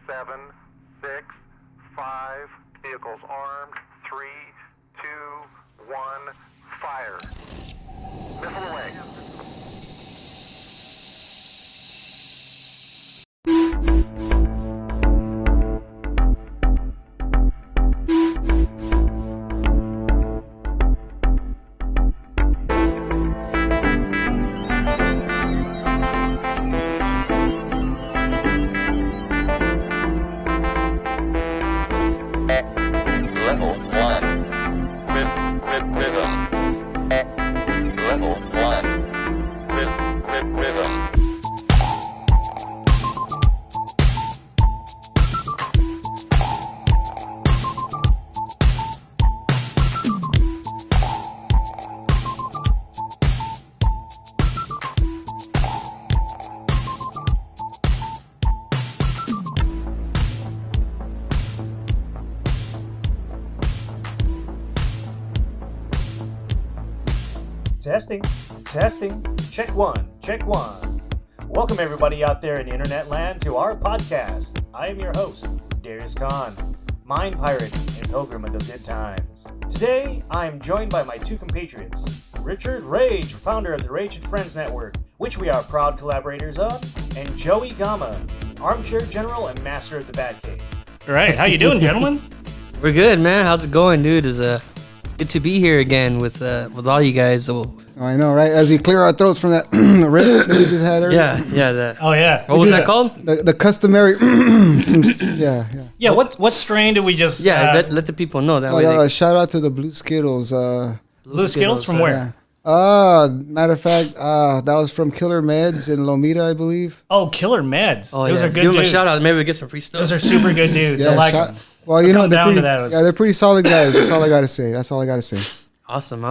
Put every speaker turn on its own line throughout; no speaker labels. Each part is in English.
7, 6, 5. Vehicles armed. 3, 2, 1. Fire. Missile away.
Testing. Check one. Welcome everybody out there in internet land to our podcast. I am your host, Darius Khan, mind pirate and pilgrim of the good times. Today, I am joined by my two compatriots, Richard Rage, founder of the Rage and Friends Network, which we are proud collaborators of, and Joey Gama, armchair general and master of the Batcave.
All right, how you doing, gentlemen?
We're good, man. How's it going, dude? It's good to be here again with all you guys.
I know, right? As we clear our throats from that rip that we just had earlier.
Yeah.
Oh yeah.
What was that called?
The customary. Yeah.
Yeah. What strain did we just?
Let the people know that way.
Shout out to the Blue Skittles.
Blue Skittles from where?
Matter of fact, that was from Killer Meds in Lomita, I believe.
Oh, Killer Meds.
Oh,
those
yeah.
are good
Give them
dudes.
a shout out. Maybe we get some free stuff.
Those are super good dudes. I like them.
Well, you know,
they're
pretty solid guys. That's all I gotta say.
Awesome.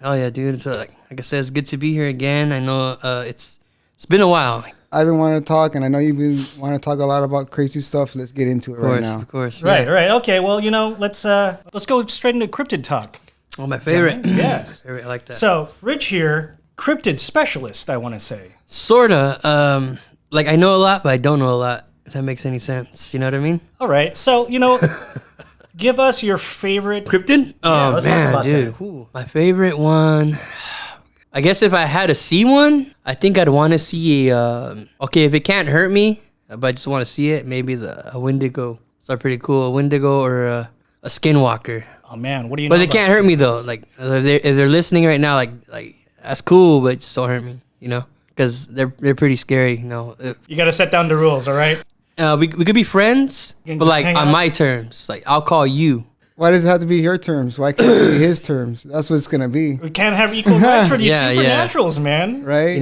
Oh yeah, dude. So, like I said, it's good to be here again. I know it's been a while.
I've been wanting to talk, and I know you've been wanting to talk a lot about crazy stuff. Let's get into it right now.
Of course.
Right. Okay. Well, let's go straight into cryptid talk.
Oh, my favorite.
Yes.
I like that.
So, Rich here, cryptid specialist, I want to say.
Sorta. Like I know a lot, but I don't know a lot. If that makes any sense, you know what I mean?
All right. So, give us your favorite
Cryptid? Oh
let's talk
man,
about
dude. Ooh, my favorite one. I guess if I had to see one, I think I'd want to see okay, if it can't hurt me, but I just want to see it, maybe a Wendigo. Those are pretty cool. A Wendigo or a Skinwalker.
Oh man, what do you know?
But they can't hurt me though. Like if they're listening right now, like that's cool, but just don't hurt me, because they're pretty scary,
You got to set down the rules, all right?
We could be friends,
You can
but
just
like
hang
on
out.
my terms. Like I'll call you.
Why does it have to be your terms? Why can't it be his terms? That's what it's gonna be,
We can't have equal rights for these
Yeah.
supernaturals, man.
right?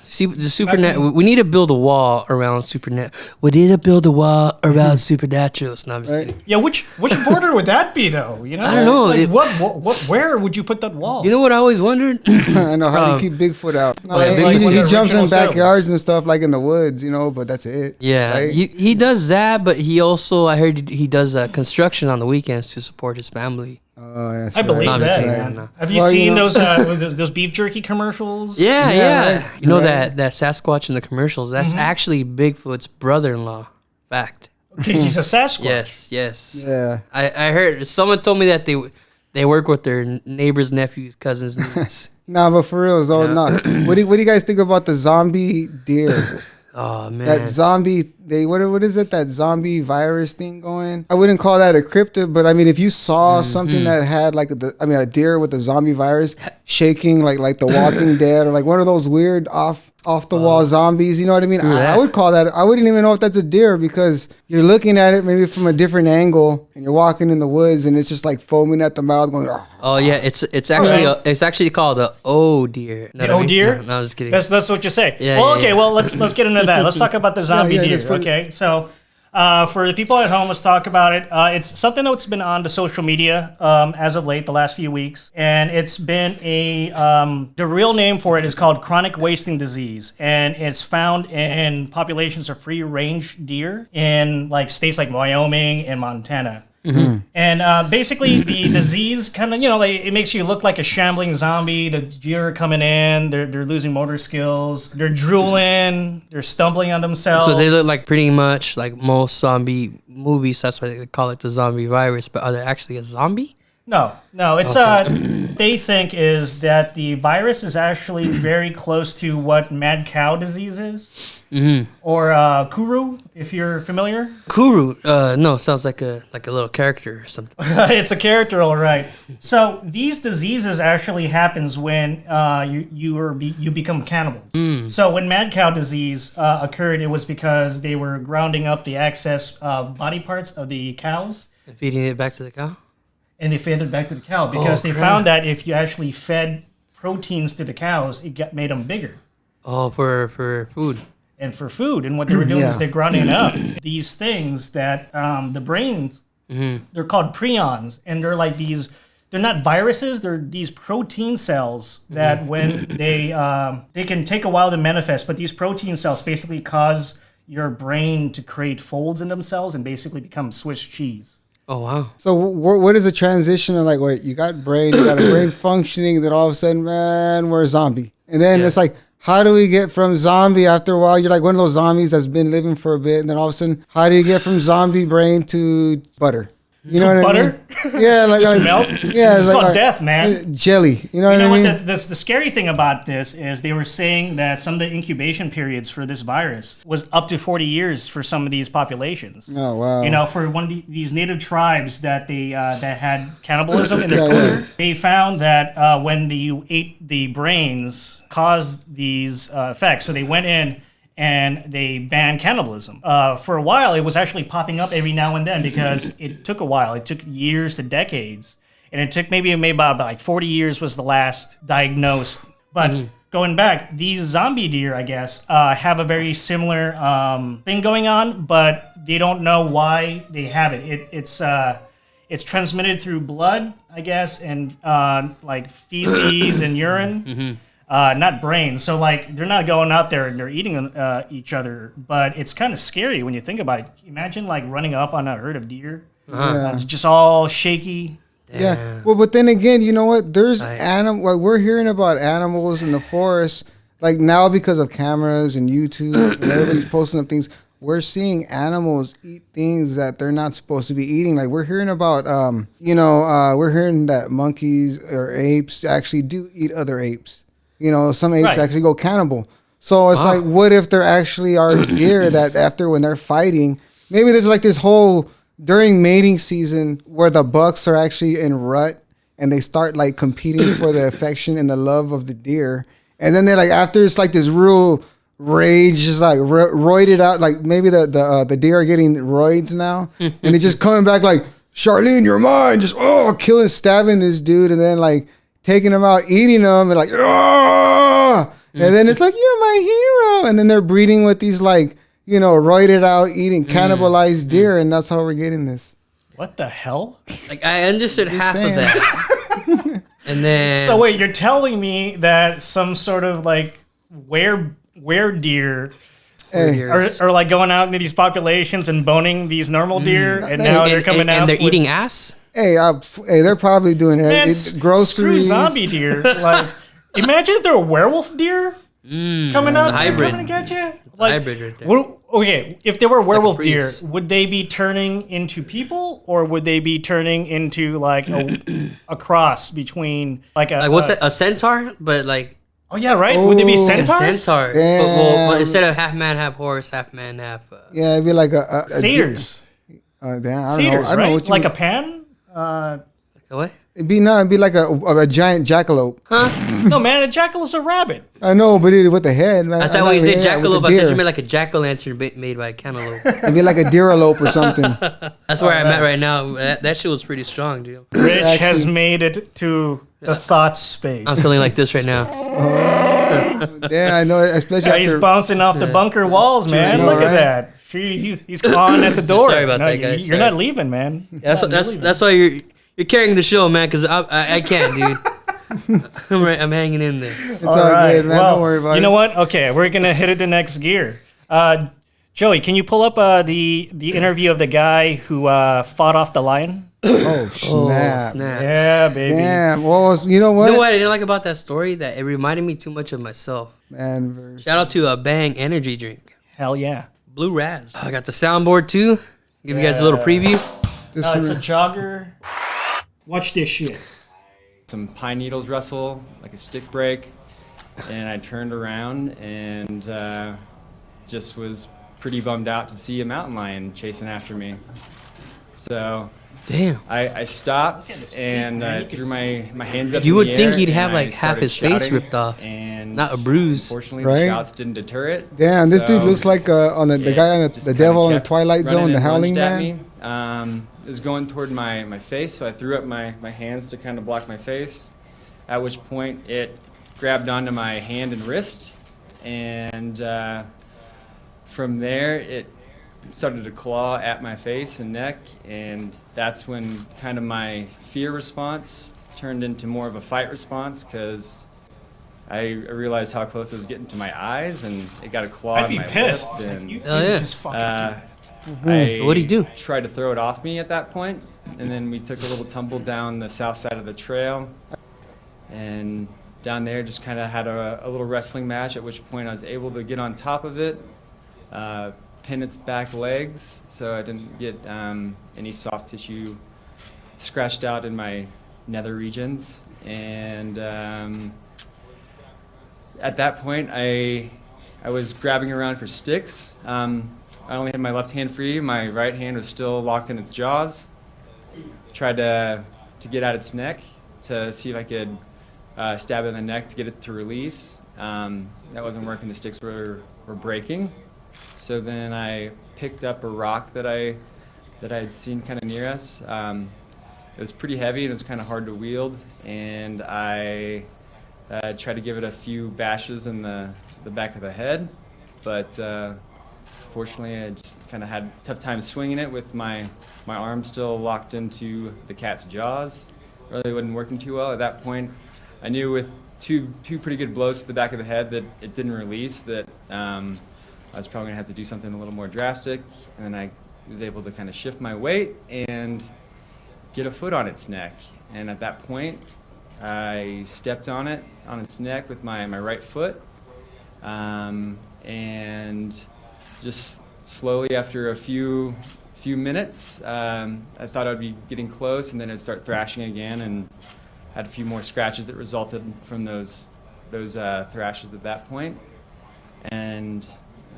See, the Supernet. We need to build a wall around Supernet. We need to build a wall around Supernaturals. No, I'm just
Right.
kidding.
Yeah, which border would that be though?
I don't know.
Like, where would you put that wall?
You know what I always wondered?
I know how do you keep Bigfoot out. No,
yeah,
he
Bigfoot
jumps in
original
backyards and stuff like in the woods, but that's it.
Yeah,
right?
he does that, but he also I heard he does construction on the weekends to support his family.
Oh, yes,
I believe
No, I'm just
that.
kidding,
Man.
no.
Have you
Well,
seen
you know-
those beef jerky commercials?
Yeah.
right.
You know
Right.
that Sasquatch in the commercials? That's actually Bigfoot's brother-in-law. Fact.
Because he's a Sasquatch.
Yes.
Yeah.
I heard someone told me that they work with their neighbors, nephews, cousins, nieces.
Nah, but for real, what do you guys think about the zombie deer?
Oh man.
That zombie, what is it? That zombie virus thing going? I wouldn't call that a cryptid, but I mean, if you saw something that had like a deer with a zombie virus shaking like The Walking Dead or like one of those weird off the wall zombies, you know what I mean? I would call that. I wouldn't even know if that's a deer because you're looking at it maybe from a different angle and you're walking in the woods and it's just like foaming at the mouth going.
Oh yeah, it's actually it's actually called a O deer. Know
The
what I mean?
deer?
No, I'm just kidding.
That's what you say.
Yeah,
well,
yeah,
okay.
yeah.
Well, let's get into that. Let's talk about the zombie
yeah,
deer.
that's pretty-
Okay, so for the people at home, let's talk about it. It's something that's been on the social media as of late, the last few weeks, and it's been the real name for it is called chronic wasting disease, and it's found in populations of free range deer in like states like Wyoming and Montana. And basically, the disease kind of, it makes you look like a shambling zombie. The deer are coming in, they're losing motor skills, they're drooling, they're stumbling on themselves.
So they look like pretty much like most zombie movies. That's why they call it the zombie virus. But are they actually a zombie?
No. It's they think is that the virus is actually very close to what mad cow disease is, or Kuru, if you're familiar.
Kuru? No, sounds like a little character or something.
It's a character, all right. So these diseases actually happens when you become cannibals. So when mad cow disease occurred, it was because they were grounding up the excess body parts of the cows.
And feeding it back to the cow.
And they fed it back to the cow because they found that if you actually fed proteins to the cows, it made them bigger.
Oh, for food.
And for food. And what they were doing is they're grounding up these things that the brains, they're called prions. And they're like they're not viruses, they're these protein cells that when they can take a while to manifest, but these protein cells basically cause your brain to create folds in themselves and basically become Swiss cheese.
Oh, wow.
So what is the transition of like, wait, you got a brain functioning, then all of a sudden, man, we're a zombie. And then it's like, how do we get from zombie after a while? You're like one of those zombies that's been living for a bit. And then all of a sudden, how do you get from zombie brain to butter? You know what
butter?
I mean? Yeah, like
Melt?
Yeah,
It's
like,
called death, man.
Jelly. You know what I mean?
The scary thing about this is they were saying that some of the incubation periods for this virus was up to 40 years for some of these populations.
Oh, wow.
For one of these native tribes that they that had cannibalism in their culture, they found that when you ate the brains caused these effects. So they went in and they banned cannibalism. For a while, it was actually popping up every now and then because it took a while. It took years to decades. And it took maybe about like 40 years was the last diagnosed. But going back, these zombie deer, I guess, have a very similar thing going on, but they don't know why they have it. It's transmitted through blood, I guess, and like feces and urine. Not brains. So like they're not going out there and they're eating each other, but it's kind of scary when you think about it. Imagine like running up on a herd of deer. It's just all shaky.
Yeah. Well, but then again, you know what? There's like we're hearing about animals in the forest like now because of cameras and YouTube and everybody's posting up things. We're seeing animals eat things that they're not supposed to be eating. Like we're hearing about, we're hearing that monkeys or apes actually do eat other apes. Some apes actually go cannibal. So it's like, what if there actually are deer that after when they're fighting, maybe there's like this whole during mating season where the bucks are actually in rut and they start like competing for the affection and the love of the deer. And then they're like, after it's like this real rage, just like roided out, like maybe the deer are getting roids now. And they're just coming back like, Charlene, you're mine. Just, killing, stabbing this dude. And then like, taking them out, eating them, and like, and then it's like, you're my hero. And then they're breeding with these like, roided out, eating cannibalized deer, and that's how we're getting this.
What the hell?
Like I understood half of that. And then
So wait, you're telling me that some sort of like were deer are like going out into these populations and boning these normal deer, and now they're coming out
and they're
with,
eating ass?
Hey, they're probably doing it.
Man,
Groceries.
screw zombie deer. Like, imagine if they're a werewolf deer coming out
hybrid.
coming to get you.
It's
Like,
hybrid right there.
okay, if they were werewolf deer,
priest.
would they be turning into people, or would they be turning into like a cross between like a
Like what's that? A centaur, but like
Oh yeah, right. Would they be
a
centaurs?
centaur. But instead of half man, half horse, half man, half.
Yeah, it'd be like a
Satyrs.
Damn, I
Satyrs,
don't know
right?
what you
Like
mean.
a pan?
What?
It'd be like a giant jackalope.
No, man, a jackalop's a rabbit.
I know, but with the head.
I thought when you said jackalope, I thought you meant like a jack-o'-lantern made by a cantaloupe.
It'd be like a deeralope or something.
That's where I'm at right now. That shit was pretty strong, dude.
Rich has made it to the thought space.
I'm feeling like this right now.
Yeah, I know, especially
Yeah, he's
after.
bouncing off the bunker walls, man.
know,
Look at
right?
that. He's clawing at the door.
Sorry about that, guys.
You're
Sorry.
not leaving, man.
That's why you're carrying the show, man. Because I can't, dude. I'm hanging in there.
It's all good, man.
Well,
don't worry about it.
you know what? Okay, we're gonna hit it the next gear. Joey, can you pull up the interview of the guy who fought off the lion?
Oh,
Oh,
snap.
snap.
Yeah, baby.
Damn. Well, you know
You
what?
know what I didn't like about that story? That it reminded me too much of myself.
Man,
Shout out to a Bang energy drink.
Hell yeah.
Blue Raz. I got the soundboard too. Give you guys a little preview.
this
It's
is
a jogger. Watch this shit.
Some pine needles rustle, like a stick break, and I turned around and just was pretty bummed out to see a mountain lion chasing after me. So
Damn.
I stopped and threw my hands up.
You
in
would
the
think
air,
he'd
and
have,
I
like, half
started
his face
shouting,
ripped off,
and
not a bruise.
Unfortunately,
Right?
the shots didn't deter it.
damn. This dude
So
looks like on the
it
guy on
just
the
kinda
devil in the
kept
Twilight
running
Zone, the
and
Howling
lunged at
Man.
me. It was going toward my face, so I threw up my hands to kind of block my face, at which point it grabbed onto my hand and wrist, and from there it started to claw at my face and neck, and that's when kind of my fear response turned into more of a fight response, because I realized how close it was getting to my eyes, and it got a claw
I'd
in
be
my
pissed.
lip,
It's like,
and
you
Oh, yeah.
just fucking
I
So what'd he do?
tried to throw it off me at that point, and then we took a little tumble down the south side of the trail, and down there just kind of had a little wrestling match, at which point I was able to get on top of it, pin its back legs, so I didn't get any soft tissue scratched out in my nether regions, and at that point I was grabbing around for sticks. I only had my left hand free. My right hand was still locked in its jaws. Tried to get at its neck to see if I could stab it in the neck to get it to release. That wasn't working. The sticks were breaking. So then I picked up a rock that I had seen kind of near us. It was pretty heavy and it was kind of hard to wield. And I tried to give it a few bashes in the back of the head, but fortunately I just kind of had a tough time swinging it with my arm still locked into the cat's jaws. Really wasn't working too well at that point. I knew with two pretty good blows to the back of the head that it didn't release, that I was probably gonna have to do something a little more drastic, and then I was able to kind of shift my weight and get a foot on its neck. And at that point I stepped on its neck with my right foot, and just slowly, after a few minutes, I thought I'd be getting close, and then it'd start thrashing again, and had a few more scratches that resulted from those thrashes at that point. And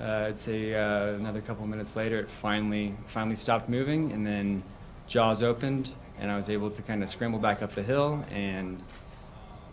I'd say another couple minutes later, it finally stopped moving, and then jaws opened, and I was able to kind of scramble back up the hill and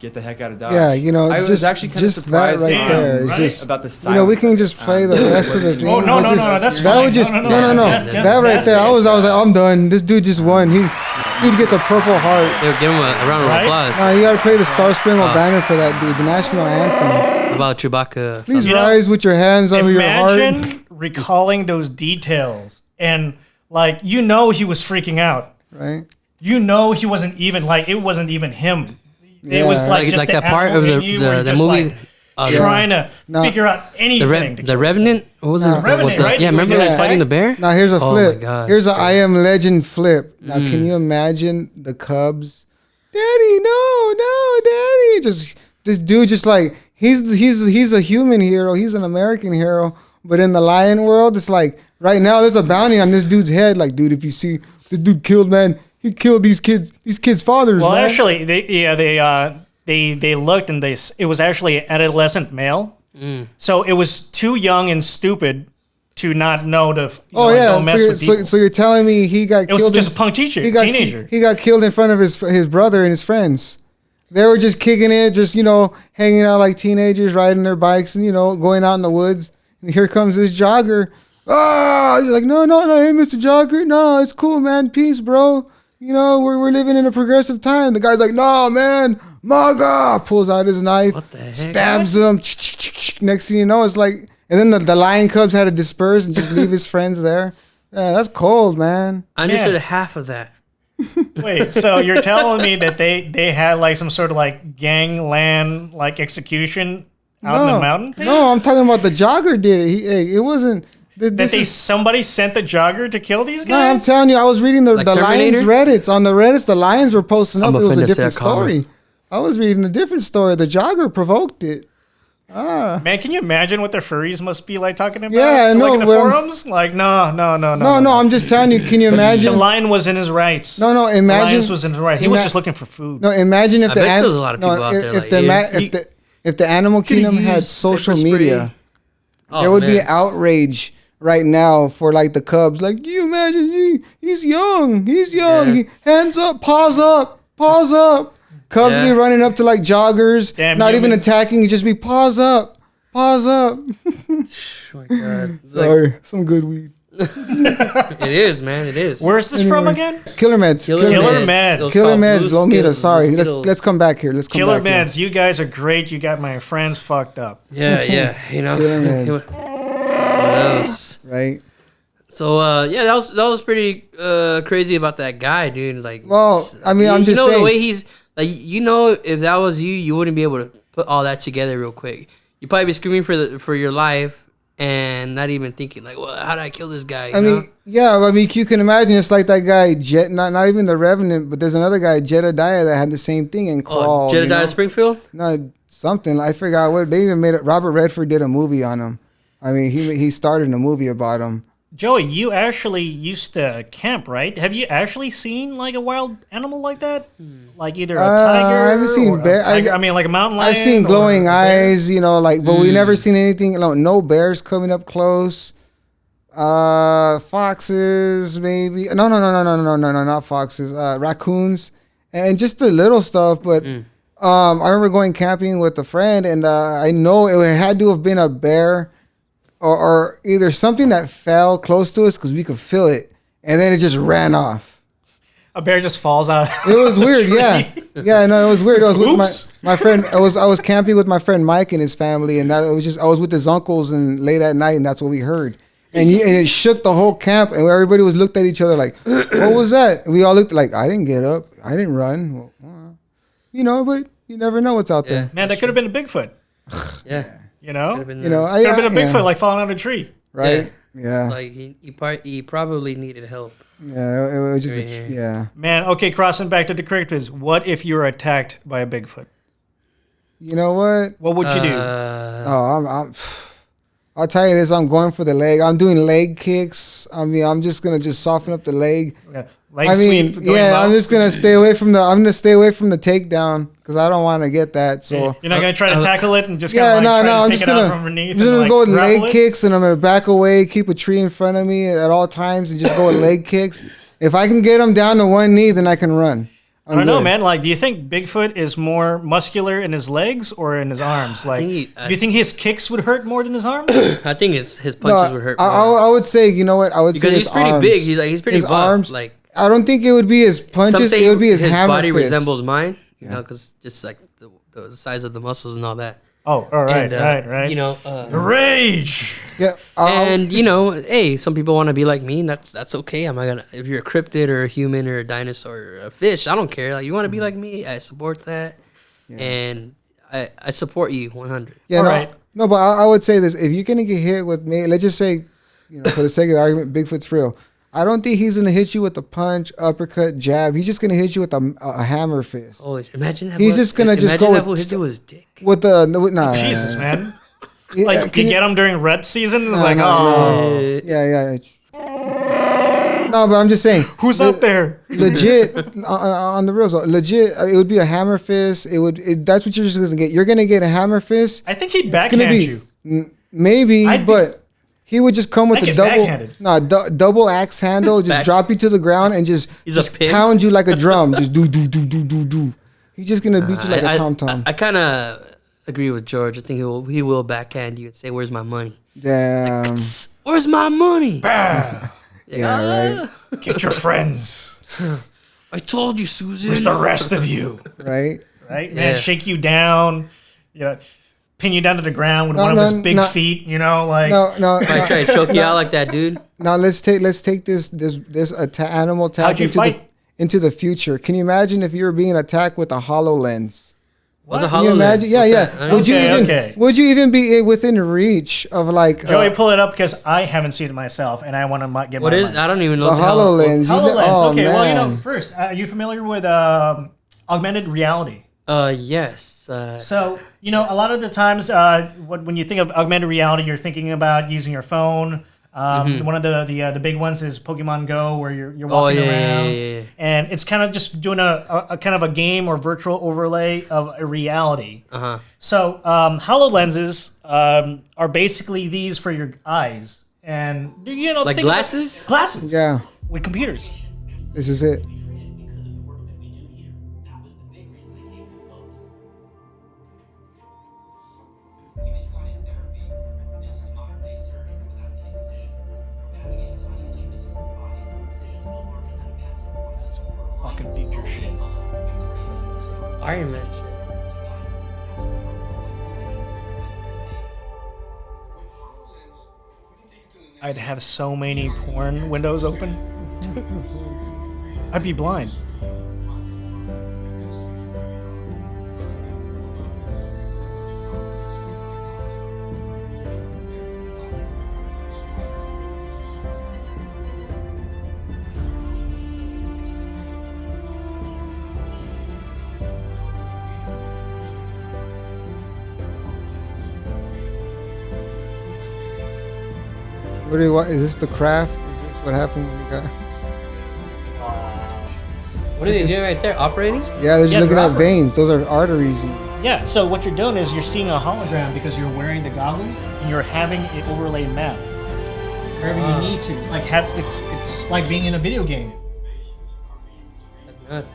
get the heck out of Dodge.
Yeah, you know,
I was
just
actually kind of
just that
surprised
right there is
right?
just
about the
you know, we can
silence.
just play the rest of the thing.
Oh, no,
but
no,
just-
no, that's
that
fine.
would just
No, no,
no,
no,
no.
that's-
That right
that's
there,
it.
I was like, I'm done. This dude just won. Dude gets a Purple Heart.
They give him a round of
Right?
applause.
You gotta play the Star Spangled Banner for that dude, the national anthem.
What about Chewbacca?
Please
You know,
rise with your hands over your heart.
Imagine recalling those details and like he was freaking out.
Right?
He wasn't even like it wasn't even him. It was
Yeah.
like just
like
the
that part of
animal in you where
the
just,
movie.
like, trying to
No.
figure out anything. to
The
kill
Revenant. What was it?
Revenant,
With the-
right?
Yeah, remember
Yeah.
he was fighting the bear?
Now here's a
Oh
flip.
my God.
Here's a I Am Legend flip. Now can you imagine the Cubs? Daddy, no, Daddy. Just this dude, just like he's a human hero. He's an American hero. But in the lion world, it's like right now there's a bounty on this dude's head. Like, dude, if you see this dude killed, man, he killed these kids' fathers.
Well,
man.
actually, they looked and it was actually an adolescent male. So it was too young and stupid to not know to don't mess with people.
So you're telling me he got
It was
killed?
just a punk teacher, teenager.
He got killed in front of his brother and his friends. They were just kicking it, just hanging out like teenagers, riding their bikes and going out in the woods. And here comes this jogger. He's like, no, hey, Mr. Jogger, no, it's cool, man, peace, bro. We're living in a progressive time. The guy's like, no, man, MAGA. Pulls out his knife,
What the heck?
stabs him. Next thing you know, it's like, and then the lion cubs had to disperse and just leave his friends there. Yeah, that's cold, man.
I understood
Yeah.
half of that.
Wait, so you're telling me that they had like some sort of like gangland like execution out in the mountain?
No, I'm talking about the jogger did it. It wasn't.
Somebody sent the jogger to kill these
No, I'm
guys?
telling you, I was reading the
Like
Lions
Terminator?
Reddits. On the Reddits, the Lions were posting up.
I'm
It was a
offended to
different
that comment.
story. I was reading a different story. The jogger provoked it.
Man, can you imagine what the furries must be like talking about?
Yeah, I know,
Like in the
but I'm-
forums? Like, no.
No, I'm just telling you. Can you
The
imagine?
lion was in his rights.
No,
The
imagine.
lion was in his rights. He was just looking for food.
No, imagine if
I
the
bet there's a lot of people out there
if
like,
the
yeah,
if the animal kingdom had
use
social
pepper spray.
media,
Oh,
there would be
man.
outrage right now for like the Cubs. Like, you imagine he's young.
Yeah.
Hands up, paws up. Cubs
Yeah.
be running up to like joggers,
Damn
not even
humans.
attacking, just be paws up.
Oh my god. It's like-
Sorry, some good weed.
it is, man. It is.
Where's this from
Anyways,
again?
Killer Meds.
Killer Meds.
Those
Killer
called
Meds.
blue
Lomita.
Skittles,
Sorry.
blue
Let's
Skittles.
come back here. Let's come
Killer
back here.
Meds, you guys are great. You got my friends fucked up.
Yeah. You know.
Killer Meds.
One of those.
Right.
So yeah, that was pretty crazy about that guy, dude. Like,
Well, I mean, I'm
you
just
know
saying.
the way he's like, you know, if that was you, you wouldn't be able to put all that together real quick. You'd probably be screaming for your life and not even thinking like, well, how did I kill this guy? You
I
know?
mean, yeah. I mean, you can imagine it's like that guy not even the Revenant, but there's another guy, Jedediah, that had the same thing and crawled.
Jedediah
you know?
Springfield.
No, something. I forgot what they even made it. Robert Redford did a movie on him. I mean, he started a movie about him.
Joey, you actually used to camp, right? Have you actually seen like a wild animal like that? Like either a tiger?
I haven't seen
or a
bear.
tiger- I mean, like a mountain lion.
I've seen
or
glowing
a bear?
eyes, you know, like, but we never seen anything. No bears coming up close. Foxes, maybe. No, not foxes. Raccoons, and just the little stuff. But I remember going camping with a friend, and I know it had to have been a bear, or either something that fell close to us because we could feel it, and then it just ran off.
A bear just falls out.
It was weird, yeah. No, it was weird. I was with
Oops.
my friend. I was camping with my friend Mike and his family, and I was with his uncles, and late at night, and that's what we heard. And it shook the whole camp, and everybody looked at each other like, "What was that?" And we all looked like, "I didn't get up, I didn't run." Well, you know, but you never know what's out there,
Man, that could have been a Bigfoot.
Yeah.
You know?
Could've been,
you know.
Could have been a
yeah,
Bigfoot like falling out of a tree.
right? Yeah,
like he probably needed help.
yeah. It was just,
Right here.
yeah.
Man, okay, crossing back to the cryptids. What if you were attacked by a Bigfoot?
You know what?
What would you do?
Oh, I'll tell you this. I'm going for the leg. I'm doing leg kicks. I mean, I'm just gonna soften up the leg.
Yeah, leg
I mean,
sweep, going
yeah.
low?
I'm just gonna stay away from the. I'm gonna stay away from the takedown because I don't want to get that. So
You're not gonna try to tackle it and just
yeah,
kind of like
no.
try
I'm
to
just
take it out
gonna.
from underneath
I'm just
and
gonna
like
go with
grapple
leg
it?
kicks, and I'm gonna back away, keep a tree in front of me at all times, and just go with leg kicks. If I can get him down to one knee, then I can run.
I don't know, man. Like, do you think Bigfoot is more muscular in his legs or in his arms? Like,
think
do you think his kicks would hurt more than his arms?
I think his punches would hurt more.
I would say, you know what? I would
because
say
he's
his
pretty
arms.
big. He's pretty
his
buff.
arms.
Like
I don't think it would be his
some
punches.
say
It would be his hammer
body
fist.
resembles mine. You know, because just like the size of the muscles and all that.
Oh, all right,
And,
right.
You know.
Rage.
Yeah,
And you know, hey, some people want to be like me, and that's okay. I'm not gonna. If you're a cryptid or a human or a dinosaur or a fish, I don't care. Like you want to be like me, I support that, and I support you 100.
yeah,
all
no,
right.
no, but I would say this: if you're gonna get hit with me, let's just say, you know, for the sake of the argument, Bigfoot's real. I don't think he's gonna hit you with a punch, uppercut, jab. He's just gonna hit you with a hammer fist.
Oh, imagine that.
He's just gonna just
imagine
go
that
with
will hit you with his dick.
With the nah,
Jesus, man.
Yeah,
Like,
can
you get him during rut season? It's like,
no,
oh,
yeah. No, but I'm just saying.
who's up there?
Legit on the real, legit. It would be a hammer fist. That's what you're just gonna get. You're gonna get a hammer fist.
I think he'd
It's gonna
backhand
be
you.
maybe,
I'd be-
but he would just come with
I'd
the
get
double,
backhanded.
double axe handle, just
Back-
drop you to the ground and just
He's a pimp.
pound you like a drum. Just do. He's just gonna beat you like a tom tom.
I kind of agree with George. I think he will backhand you and say, "Where's my money?
Damn.
Where's my money?"
Bah,
Yeah,
get your friends.
I told you, Susan.
Where's the rest of you?
Right.
Right, man.
Yeah.
Shake you down. You know, pin you down to the ground with
No,
one
no,
of his big
no.
feet. You know, like
No.
I try to choke you out like that, dude.
Now let's take this animal
How'd
attack
you fight?
into the future. Can you imagine if you were being attacked with a HoloLens?
What's a
Can you
HoloLens?
imagine? Yeah,
What's
yeah.
that? I don't
Would you
Okay,
even
okay.
would you even be within reach of like
Joey, pull it up because I haven't seen it myself, and I want to get
What
my
is?
money.
I don't even know
the
what the hell.
HoloLens? You know-
HoloLens.
oh,
Okay, well,
man.
first, are you familiar with augmented reality?
Yes.
So, a lot of the times when you think of augmented reality, you're thinking about using your phone. One of the big ones is Pokemon Go, where you're walking around,
yeah.
and it's kind of just doing a kind of a game or virtual overlay of a reality.
Uh-huh.
So HoloLenses are basically these for your eyes, and
Like
think of it-
glasses?
glasses,
Yeah,
with computers.
this is it.
Fucking future shit.
Iron Man shit.
I'd have so many porn windows open. I'd be blind.
What is this? The craft? Is this what happened when we got?
What are they doing right there? Operating?
Yeah, they're just
Yeah,
looking
they're
at veins. Those are arteries.
Yeah, so what you're doing is you're seeing a hologram because you're wearing the goggles and you're having an overlaid map. Wherever you need to. It's like it's like being in a video game.
Nuts.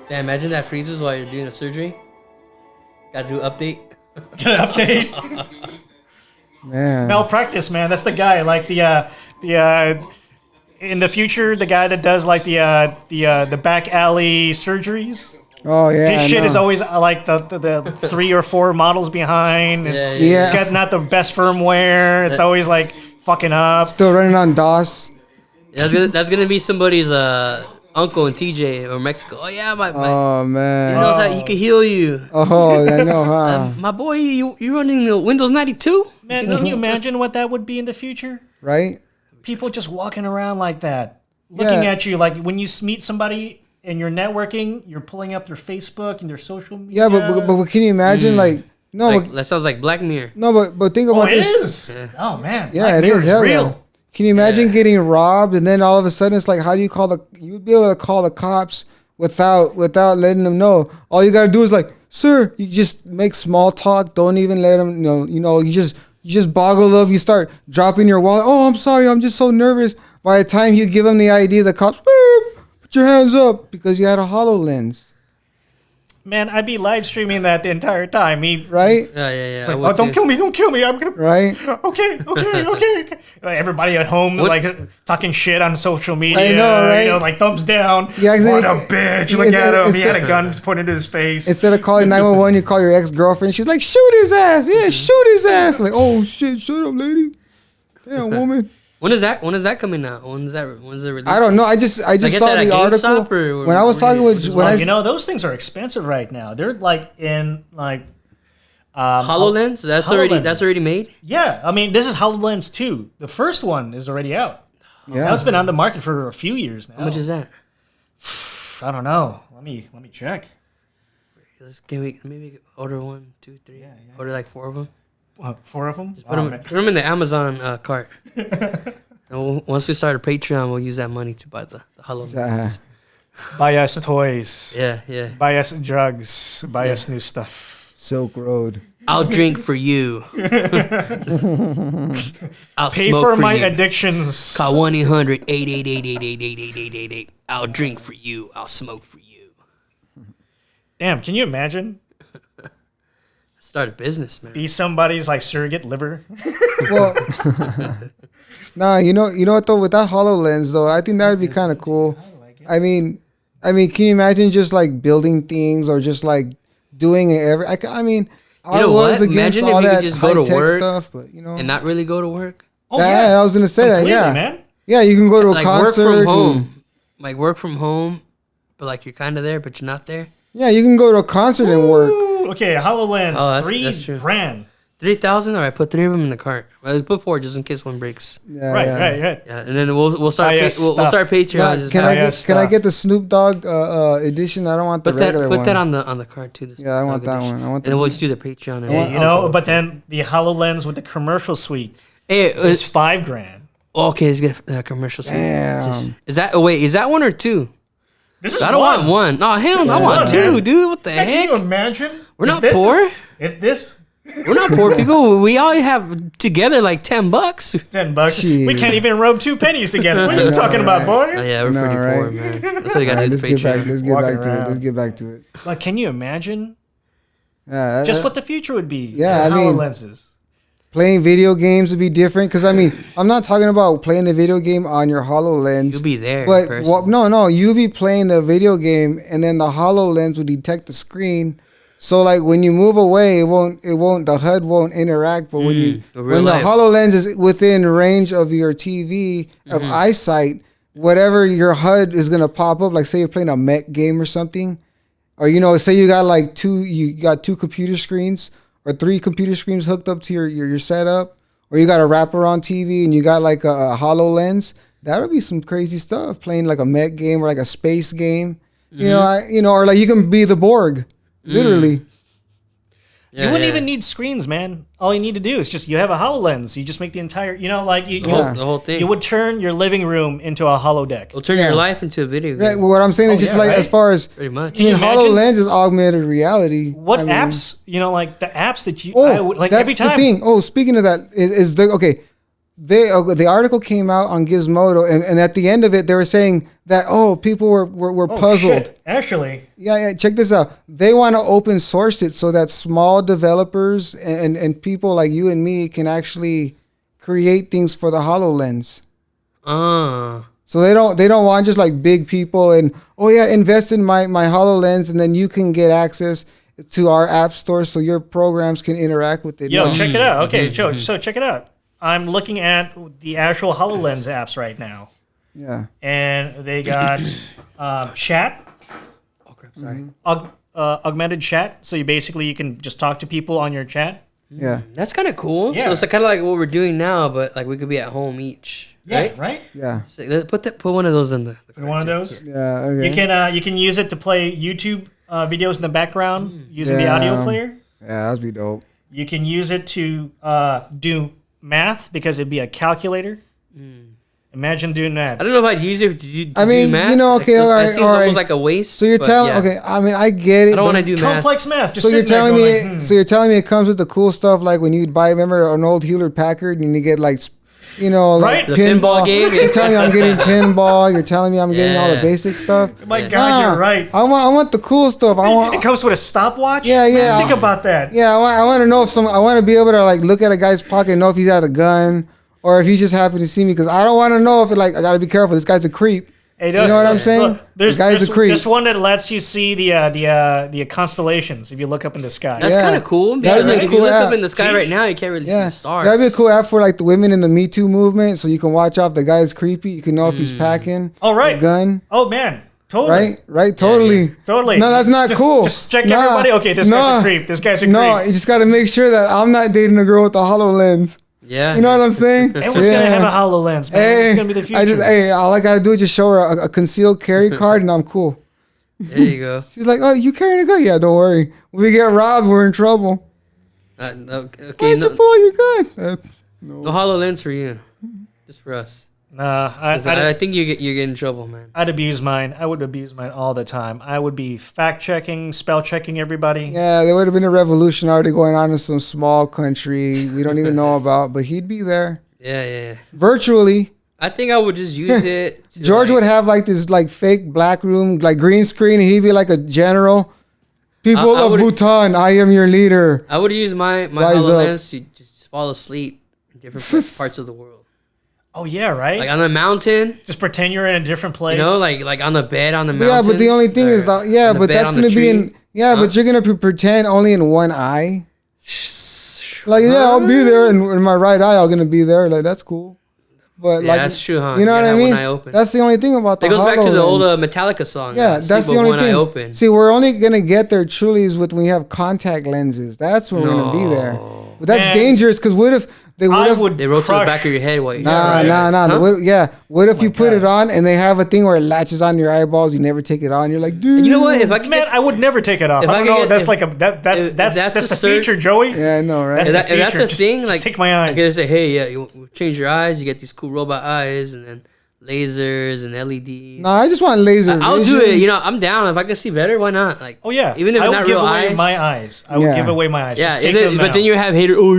Damn, imagine that freezes while you're doing a surgery. Gotta do update.
Get an update.
Man.
Malpractice, man. That's the guy. Like the in the future, the guy that does like the back alley surgeries.
Oh yeah.
His
I
shit is
know.
always like the 3 or 4 models behind. It's,
Yeah,
yeah.
it's got not the best firmware. It's always like fucking up.
Still running on DOS.
That's gonna be somebody's uncle in TJ or Mexico. Oh yeah, my
Oh
he
man.
knows how he can heal you.
Oh, I know, huh?
My boy, you running the Windows 92?
Man, can you imagine what that would be in the future?
Right?
People just walking around like that, looking
Yeah.
at you. Like when you meet somebody and you're networking, you're pulling up their Facebook and their social media.
Yeah, but can you imagine like no,
Like,
but,
that sounds like Black Mirror.
no, but think
Oh,
about
it
this.
is. Oh man.
Yeah,
Black
it
Mirror
is. Hell
real.
yeah. Can you imagine getting robbed and then all of a sudden it's like, how do you call you'd be able to call the cops without letting them know. All you gotta do is like, sir, you just make small talk. Don't even let them know. You just boggle up. You start dropping your wallet. Oh, I'm sorry. I'm just so nervous. By the time you give them the ID, the cops, "Whoop, put your hands up," because you had a HoloLens,
Man, I'd be live streaming that the entire time. Me,
right?
Yeah.
It's
I
like,
would
oh, don't
too.
kill me. I'm gonna.
Right?
Okay. Like everybody at home is
What-
like talking shit on social media.
I know, right?
Like thumbs down.
Yeah, exactly.
What a bitch! Look at him. He had a gun pointed at his face.
Instead of calling 911, you call your ex-girlfriend. She's like, shoot his ass. Yeah, shoot his ass. Like, oh shit, shut up, lady. Damn, woman.
When is that coming out? When's it released?
I don't know. I just
get
saw
that
the
at
article
GameStop or
when I was
where
talking
you-
with when
Well, those things are expensive right now. They're like in like
HoloLens? That's
HoloLenses.
already made?
Yeah, I mean, this is HoloLens 2. The first one is already out.
yeah,
That's been on the market for a few years now.
How much is that?
I don't know. Let me check.
Maybe order 1, 2, 3. Order like 4 of them.
4 of them?
Put them in the Amazon cart. And once we start a Patreon, we'll use that money to buy the HoloLens.
Buy us toys.
Yeah.
Buy us drugs. Buy us new stuff.
Silk Road.
I'll drink for you. I'll
Pay
smoke
for
for
my
you.
addictions.
Call 1-800-888-888-888-888. I'll drink for you. I'll smoke for you.
Damn, can you imagine?
Start a business, man.
Be somebody's like surrogate liver.
Well, nah, you know what though? With that HoloLens though, I think that would be kind of cool. I mean, can you imagine just like building things or just like doing it I mean, I
know
was
what?
against
Imagine if
all
you could
that
just go to
high-tech
work
stuff, but you know,
And not really go to work.
Oh,
yeah, I was gonna say that.
Completely,
Yeah,
man.
yeah, you can go to a
Like work
concert.
from
and-
home. Like work from home, but like you're kind of there, but you're not there.
Yeah, you can go to a concert and work.
Ooh, okay, HoloLens,
Oh, that's
$3
true.
grand.
3,000. All right, put 3 of them in the cart. Well, put 4 just in case one breaks.
Yeah,
Right,
yeah.
right.
Yeah, and then we'll start
Oh, yeah,
we'll
stuff.
start Patreon.
Now,
just
can
have-
I
yeah,
get can I
stuff.
get the Snoop Dogg edition? I don't want the
put that
regular
put
one.
that on the cart too. the
Yeah, I want
Snoop Dogg
that
edition.
one. I want
and then
the-
we'll just do the Patreon. And
want-
You know, but then the HoloLens with the commercial suite
hey,
is $5 grand.
okay, let's get commercial.
Damn.
Is that wait? Is that one or two?
This is
I don't want one. No, hell,
This
I
is
want
one,
two,
man.
dude. What the
Can
heck?
you imagine?
We're
if
not
this is-
poor.
If this
We're not poor people. We all have together like $10.
$10, we
Jeez.
can't even rub 2 pennies together. What are you talking about,
Oh,
boy?
yeah, we're
No,
pretty poor,
right?
man. That's what you got to
Alright,
do
let's
the
get back.
Patreon.
Let's get
Walking
back to it.
around.
Let's get back to it.
Like, can you imagine
Yeah,
just what the future would be?
Yeah,
with
I mean-
HoloLenses.
playing video games would be different. Because I mean, I'm not talking about playing the video game on your HoloLens.
You'll be there. in
But
person.
no, you'll be playing the video game, and then the HoloLens will detect the screen. So like when you move away, the HUD won't interact. But when
in real
when the
life.
HoloLens is within range of your TV of eyesight, whatever your HUD is gonna pop up. Like say you're playing a mech game or something, or say you got two computer screens or 3 computer screens hooked up to your setup, or you got a wraparound TV and you got like a HoloLens. That would be some crazy stuff. Playing like a mech game or like a space game, or like you can be the Borg, literally.
You wouldn't even need screens, man. All you need to do is you have a HoloLens. You just make the entire,
Yeah.
the whole thing.
You would turn your living room into a holodeck.
It'll turn
Yeah.
your life into a video game.
Right. Well, what I'm saying is just
yeah,
like
right?
as far as
Pretty much.
you imagine?
HoloLens is augmented reality.
What
I mean-
apps, like the apps that you,
Oh,
I would, like
that's
every time.
the thing. Oh, speaking of that, the article came out on Gizmodo, and at the end of it, they were saying that people were
Oh,
puzzled.
shit. Actually,
Yeah, check this out. They want to open source it so that small developers and people like you and me can actually create things for the HoloLens. So they don't want just like big people and invest in my HoloLens and then you can get access to our app store so your programs can interact with it.
yo,
No.
check it out. Okay, so check it out. I'm looking at the actual HoloLens apps right now,
Yeah.
and they got chat,
Oh crap! Sorry.
augmented chat. So you can just talk to people on your chat.
Yeah.
That's kind of cool.
Yeah.
So it's kind of like what we're doing now, but like we could be at home each. Right.
Right.
Yeah.
So put one of those in the
One of those.
Yeah. Okay.
You can use it to play YouTube videos in the background using the audio
Yeah.
player.
Yeah, that'd be dope.
You can use it to do math because it'd be a calculator. Imagine doing that.
I don't know if I'd use it to
I mean,
do math.
okay,
It
alright,
seems
alright.
almost like a waste.
So you're
but
telling
yeah.
okay, I mean I get it.
I don't want to do math.
Complex math. Just
So you're
sitting there
telling me
going,
so you're telling me it comes with the cool stuff like when you buy remember an old Hewlett Packard and you get like
Right.
The pinball game, yeah.
You're telling me I'm getting pinball, you're telling me I'm getting all the
Yeah.
basic stuff.
My
Yeah.
God,
Nah,
you're right.
I want the cool stuff. I
It
want
comes with a stopwatch.
Yeah,
Man,
yeah.
think about that.
yeah, I want to know if I want to be able to like look at a guy's pocket and know if he's got a gun or if he just happened to see me because I don't want to know if I got to be careful. This guy's a creep.
Hey,
You know what I'm saying?
Look, there's
The guy's a creep.
There's one that lets you see the constellations if you look up in the sky.
That's
Yeah.
kind of cool.
That'd
Because
be
like,
a
if
cool
you look
app.
up in the sky
See?
right now, you can't really
Yeah,
see the stars.
that'd be a cool app for like the women in the Me Too movement, so you can watch out if the guy's creepy. You can know if he's packing
Oh, right.
a gun,
Oh man, totally.
right? Totally.
Totally.
No, that's not
Just-
cool.
Just check
Nah,
everybody. Okay, this guy's
nah.
a creep. This guy's a
No,
creep.
you just got to make sure that I'm not dating a girl with a HoloLens.
Yeah.
You know what I'm saying?
Everyone's gonna have a HoloLens, man.
Hey,
It's gonna be the future.
all I gotta do is just show her a concealed carry card, and I'm cool.
There you go.
She's like, "Oh, you carrying a gun? Yeah, don't worry. When we get robbed, we're in trouble.
Okay.
Why did you
No,
pull your gun?"
no HoloLens for you. Just for us.
Nah,
'Cause I think you're getting in trouble, man.
I'd abuse mine. I would abuse mine all the time. I would be fact checking, spell checking everybody.
Yeah, there would have been a revolution already going on in some small country we don't even know about, but he'd be there
Yeah.
virtually.
I think I would just use it. to,
George
like-
would have like this like fake black room, like green screen, and he'd be like a general. People
I
of
would-
Bhutan, I am your leader.
I would use my
Rise up.
HoloLens to just fall asleep in different parts of the world.
Oh yeah, right.
Like on the mountain,
Just pretend you're in a different place.
you know, like on the bed on the mountain.
Yeah, but the only thing is
or
that yeah,
on the
but
bed
that's
on the
gonna be in
tree.
yeah, but you're gonna pretend only in one eye. Like yeah, I'll be there, and in my right eye, I'm gonna be there. Like that's cool. But
Yeah,
like,
that's true, huh?
You know
You
what
gotta
I
have
mean?
one eye open.
That's the only thing about the
It goes back to the old
HoloLens.
Metallica song.
Yeah,
See
that's the
with
only
one eye
thing.
open.
See, we're only gonna get there truly is when we have contact lenses. That's when we're gonna be there. But that's
Man.
dangerous because what if they
I
would have?
would
They roll to the
crush-
back of your head while you.
Nah, nah, nah.
Huh?
What if you put
God.
it on and they have a thing where it latches on your eyeballs? You never take it on. You're like, dude.
You know what? If I could
Man,
get,
I would never take it off.
If
I
I
don't
could
know.
get-
That's
if-
like a that's
if
that's
that's
that's
a
the
cert-
feature, Joey.
Yeah, I know, right?
That's
if,
the
if that's
feature.
a
Just-
thing,
just
like
take my eyes.
I could say, hey, yeah, you change your eyes, you get these cool robot eyes, and then lasers and LEDs.
No, I just want laser
I'll
vision.
do it. You know, I'm down. If I can see better, why not? Like,
Oh yeah,
even if
I
it's
would
not
give
real
away
eyes.
my eyes. I would
Yeah.
give away my eyes.
Yeah,
Just take
and then,
them
but
out.
then you have hater. Oh,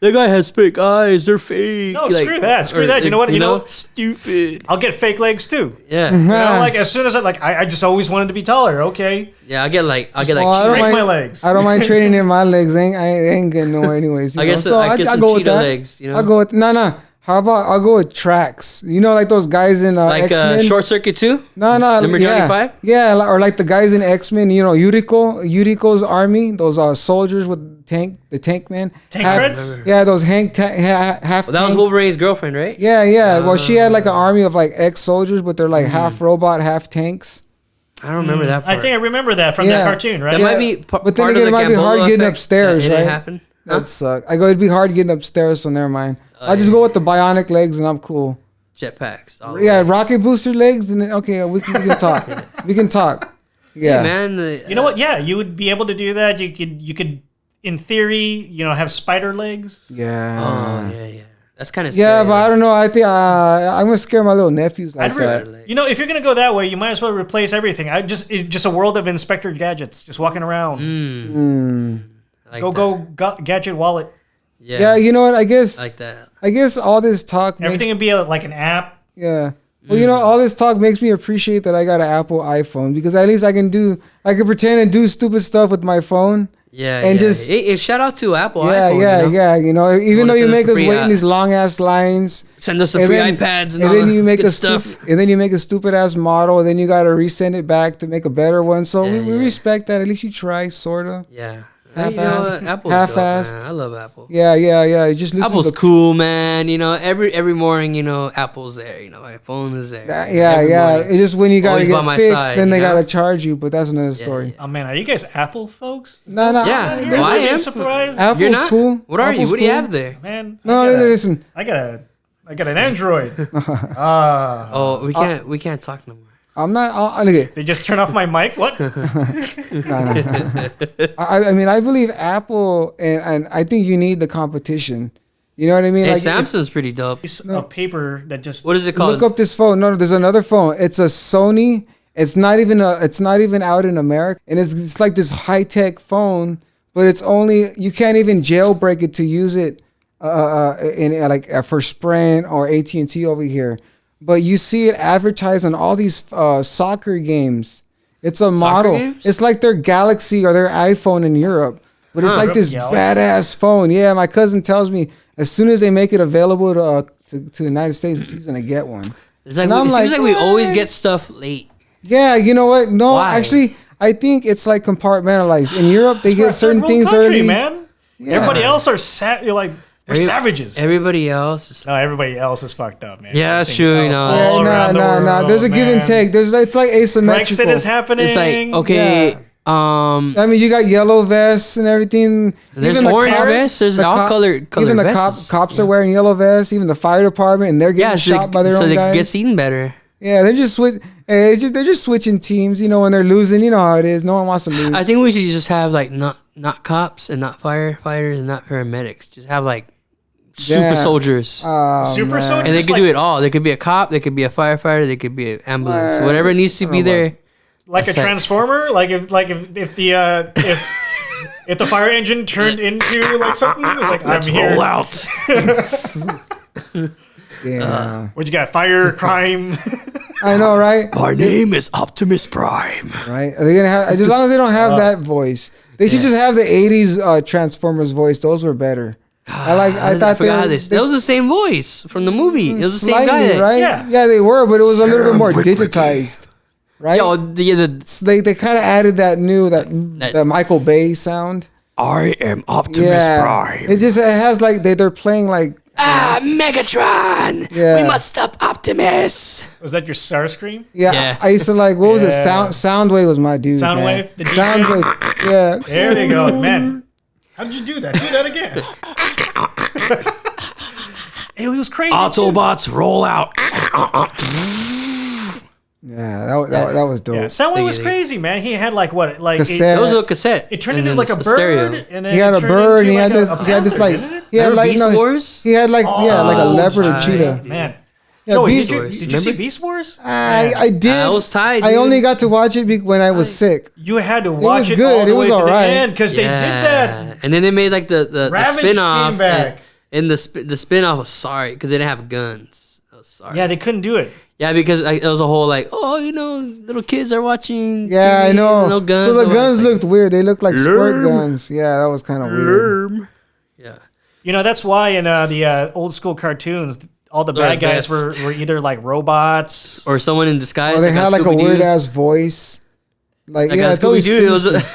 that guy has fake eyes. They're fake.
No, screw that, screw that. You know what? You know-
stupid.
I'll get fake legs too.
Yeah,
You know, like as soon as I just always wanted to be taller. Okay,
yeah. I'll get like
Well, I don't
break
mind-
my legs.
I don't mind trading in my legs. I ain't getting nowhere anyways. You
I
know?
guess
So
I get some
go with
cheetah
that.
legs. You know,
I'll go with no. How about I'll go with tracks? You know, like those guys in
like
X-Men.
Short Circuit too.
No,
Number
yeah.
25?
Yeah, or like the guys in X-Men. You know, Yuriko's army. Those soldiers with the tank man.
Tank
Half-
treads?
Yeah, those half.
Well, that was
tanks.
Wolverine's girlfriend, right?
Yeah, yeah. Well, she had like an army of like ex-soldiers, but they're like half robot, half tanks.
I don't remember that part.
I think I remember that from
Yeah.
that cartoon, right?
that
Yeah,
might be
but then
part
again,
of
it
the
might be hard
Gamboa
getting
effect
upstairs,
that it didn't
right?
happen.
That suck. I go. It'd be hard getting upstairs, so never mind.
Oh,
I'll just go with the bionic legs, and I'm cool.
Jetpacks. all the
Yeah,
way.
rocket booster legs. Then okay, we can talk. We can talk. Yeah,
man.
You know what? Yeah, you would be able to do that. You could, in theory, have spider legs.
Yeah.
Oh yeah. That's kind of
Yeah, but I don't know. I think I'm gonna scare my little nephews like
I'd
that.
re- if you're gonna go that way, you might as well replace everything. Just a world of Inspector Gadgets, just walking around.
Like
Go Gadget Wallet.
Yeah, you know what? I guess
like that.
all this talk
Everything
makes,
would be like an app.
yeah. Well, all this talk makes me appreciate that I got an Apple iPhone because at least I can pretend and do stupid stuff with my phone.
Yeah,
And
yeah.
just-
shout out to Apple.
Yeah,
iPhone,
yeah,
you know?
yeah. Even
wanna
though you
send us
make
a
us
free
wait in
app.
these long ass lines,
Send us some free iPads and all
then
the
you make
good
a
stuff.
and then you make a stupid ass model, and then you gotta resend it back to make a better one. So we
Yeah.
respect that. At least you try, sorta.
Yeah.
Half-assed.
You know what? Apple's
Half-assed.
dope, man. I love Apple.
Yeah, yeah, yeah. Just listen
Apple's
to
cool, man. Every morning, Apple's there. My phone is there.
Yeah,
Every
yeah.
morning.
It's just when you gotta
Always by
get
my
fixed,
side,
then they
you know?
gotta charge you. But that's another story.
Oh man, are you guys Apple folks?
No, no.
Yeah.
You're
Well, I
really
am.
surprised,
Apple's
You're not?
cool.
What are you?
Apple's
What do you
cool.
have there?
man.
No, listen.
I got an Android.
Oh, we can't talk no more.
I'm not. Okay.
They just turn off my mic. What?
I mean, I believe Apple, and I think you need the competition. You know what I mean?
Hey,
Like, if-
Samsung's pretty dope.
Piece of paper that just.
What is it called?
Look up this phone. No, there's another phone. It's a Sony. It's not even out in America, and it's like this high tech phone, but it's only you can't even jailbreak it to use it for Sprint or AT&T over here. But you see it advertised on all these soccer games. It's a model.
games?
It's like their Galaxy or their iPhone in Europe. But it's like this
Galaxy.
badass phone. Yeah, my cousin tells me as soon as they make it available to the United States, he's gonna get one.
It's like
And I'm
it seems
like,
like we always
what?
get stuff late.
Yeah, you know what? No,
Why?
actually, I think it's like compartmentalized. In Europe, they get certain
Third world
things
country,
early.
man. Everybody else are we're savages.
Everybody else is
No, everybody else is fucked up, man.
Yeah, that's
Everything
true,
else
Yeah,
all around the
no.
world,
There's a give and
man.
take. It's like asymmetrical.
Brexit is happening.
It's like okay,
I mean, you got yellow vests and everything.
There's
Even the
orange
cops-
vests, there's
the
all
cop-
colored
Even the
vests.
cops are wearing yellow vests. Even the fire department, and they're getting
yeah,
shot by their
so
own
they
guys.
get seen better.
Yeah, they're just they're just switching teams. When they're losing, you know how it is. No one wants to lose.
I think we should just have like not cops and not firefighters and not paramedics. Just have like super
Yeah.
soldiers.
Oh,
Super
man.
soldiers.
And they could
like,
do it all. They could be a cop. They could be a firefighter. They could be an ambulance. Whatever needs to be there.
like a
That's like-
transformer. Like if the if the fire engine turned into like something, it's like I'm here.
out.
Damn.
What you got? Fire, crime.
I know, right?
My name is Optimus Prime.
Right? Are they gonna have? As long as they don't have that voice, they should just have the '80s Transformers voice. Those were better. I thought
forgot
they,
this. That was the same voice from the movie. It was the same guy.
slightly, right?
Yeah.
Yeah, they were, but it was a little bit more
Witwicky.
digitized, right?
Yo, the
They kind of added that the Michael Bay sound.
I am Optimus
Yeah,
Prime.
it has like they're playing like
Megatron!
Yeah.
We must stop Optimus!
Was that your Starscream?
Yeah,
Yeah.
I used to like, what was it?
Yeah.
Soundwave was my dude. man.
Soundwave? The DJ?
Soundwave. Yeah.
There you go, man. How did you do that? Do that again. It was crazy. too.
Autobots, roll out.
Yeah, that was dope.
Yeah, Soundwave was
Diggity.
crazy, man. He had like what? Like
Cassette.
That was a cassette.
It turned
and
into
then
like a
stereo.
bird, and then
He had
it
a
turned
bird, and
into
he had
like
this. He had this
panther,
like.
didn't it?
He had
Remember
like
Beast
no.
Wars?
He had like like a leopard or
right.
cheetah.
Man,
Yeah,
Joey,
Beast
did you,
Wars.
did you see
Remember?
Beast Wars?
I did.
I was tied,
I
dude.
only got to watch it when I was sick.
You had to watch
was
it,
good.
all the
It was
way to
alright.
the end because they did that.
And then they made like the
Ravage
spin-off.
came back.
And the spin-off was sorry because they didn't have guns. I was sorry.
Yeah, they couldn't do it.
Yeah, because like, it was a whole like, oh, little kids are watching.
Yeah,
TV,
I know.
No guns.
So the
no-
guns
like,
looked weird. They looked like squirt guns. Yeah, that was kind of weird.
Yeah.
You know, that's why in the old school cartoons, all the bad
They're
guys
best.
were either like robots.
Or someone in disguise.
Or they had like a
Scooby-Doo.
weird ass voice. Like,
Like
yeah,
a
it's always
Scooby-Doo. It was,
sinister.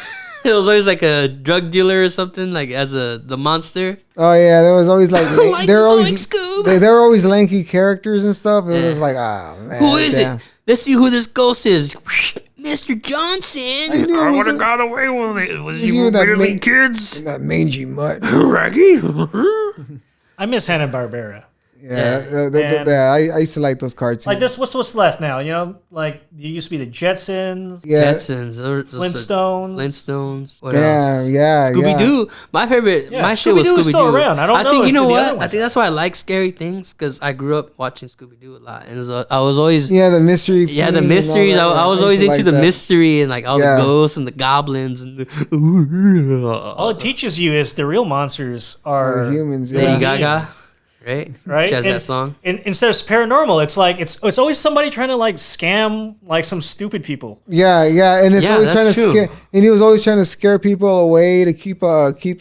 it was always like a drug dealer or something, like as the monster.
Oh yeah, there was always like
Like
they were
Sonic
always
Scoob.
they were always lanky characters and stuff. It was
Yeah.
just like man,
Who is
damn.
it? Let's see who this ghost is. Mr. Johnson.
knew it was a-
got away with it. Was
you that
really
ma-
kids?
That mangy mutt.
Raggy.
I miss Hanna-Barbera.
Yeah,
Man.
I used to like those cartoons.
Like this, what's left now? You know, like you used to be the Jetsons,
yeah,
Jetsons.
Flintstones.
Flintstones. What
damn,
else?
yeah,
Scooby Doo. My favorite.
Yeah,
my shit was
Scooby-Doo
Scooby
is
Doo.
still around. I don't know
think
if
you know
the other
what. I
ones
think
are.
that's why I like scary things because I grew up watching Scooby Doo a lot, and I was always
yeah, the mystery.
yeah,
team
the
and all
mysteries.
that,
I was
used
always
to
into
like
the
that.
mystery and like all
Yeah.
the ghosts and the goblins and
All it teaches you is the real monsters are
Or humans.
Lady
Yeah.
Gaga, right?
right?
She has
And-
that song.
And instead of paranormal, it's like it's always somebody trying to like scam like some stupid people.
Yeah, and it's
Yeah,
always trying to
that's true.
scare, and he was always trying to scare people away to keep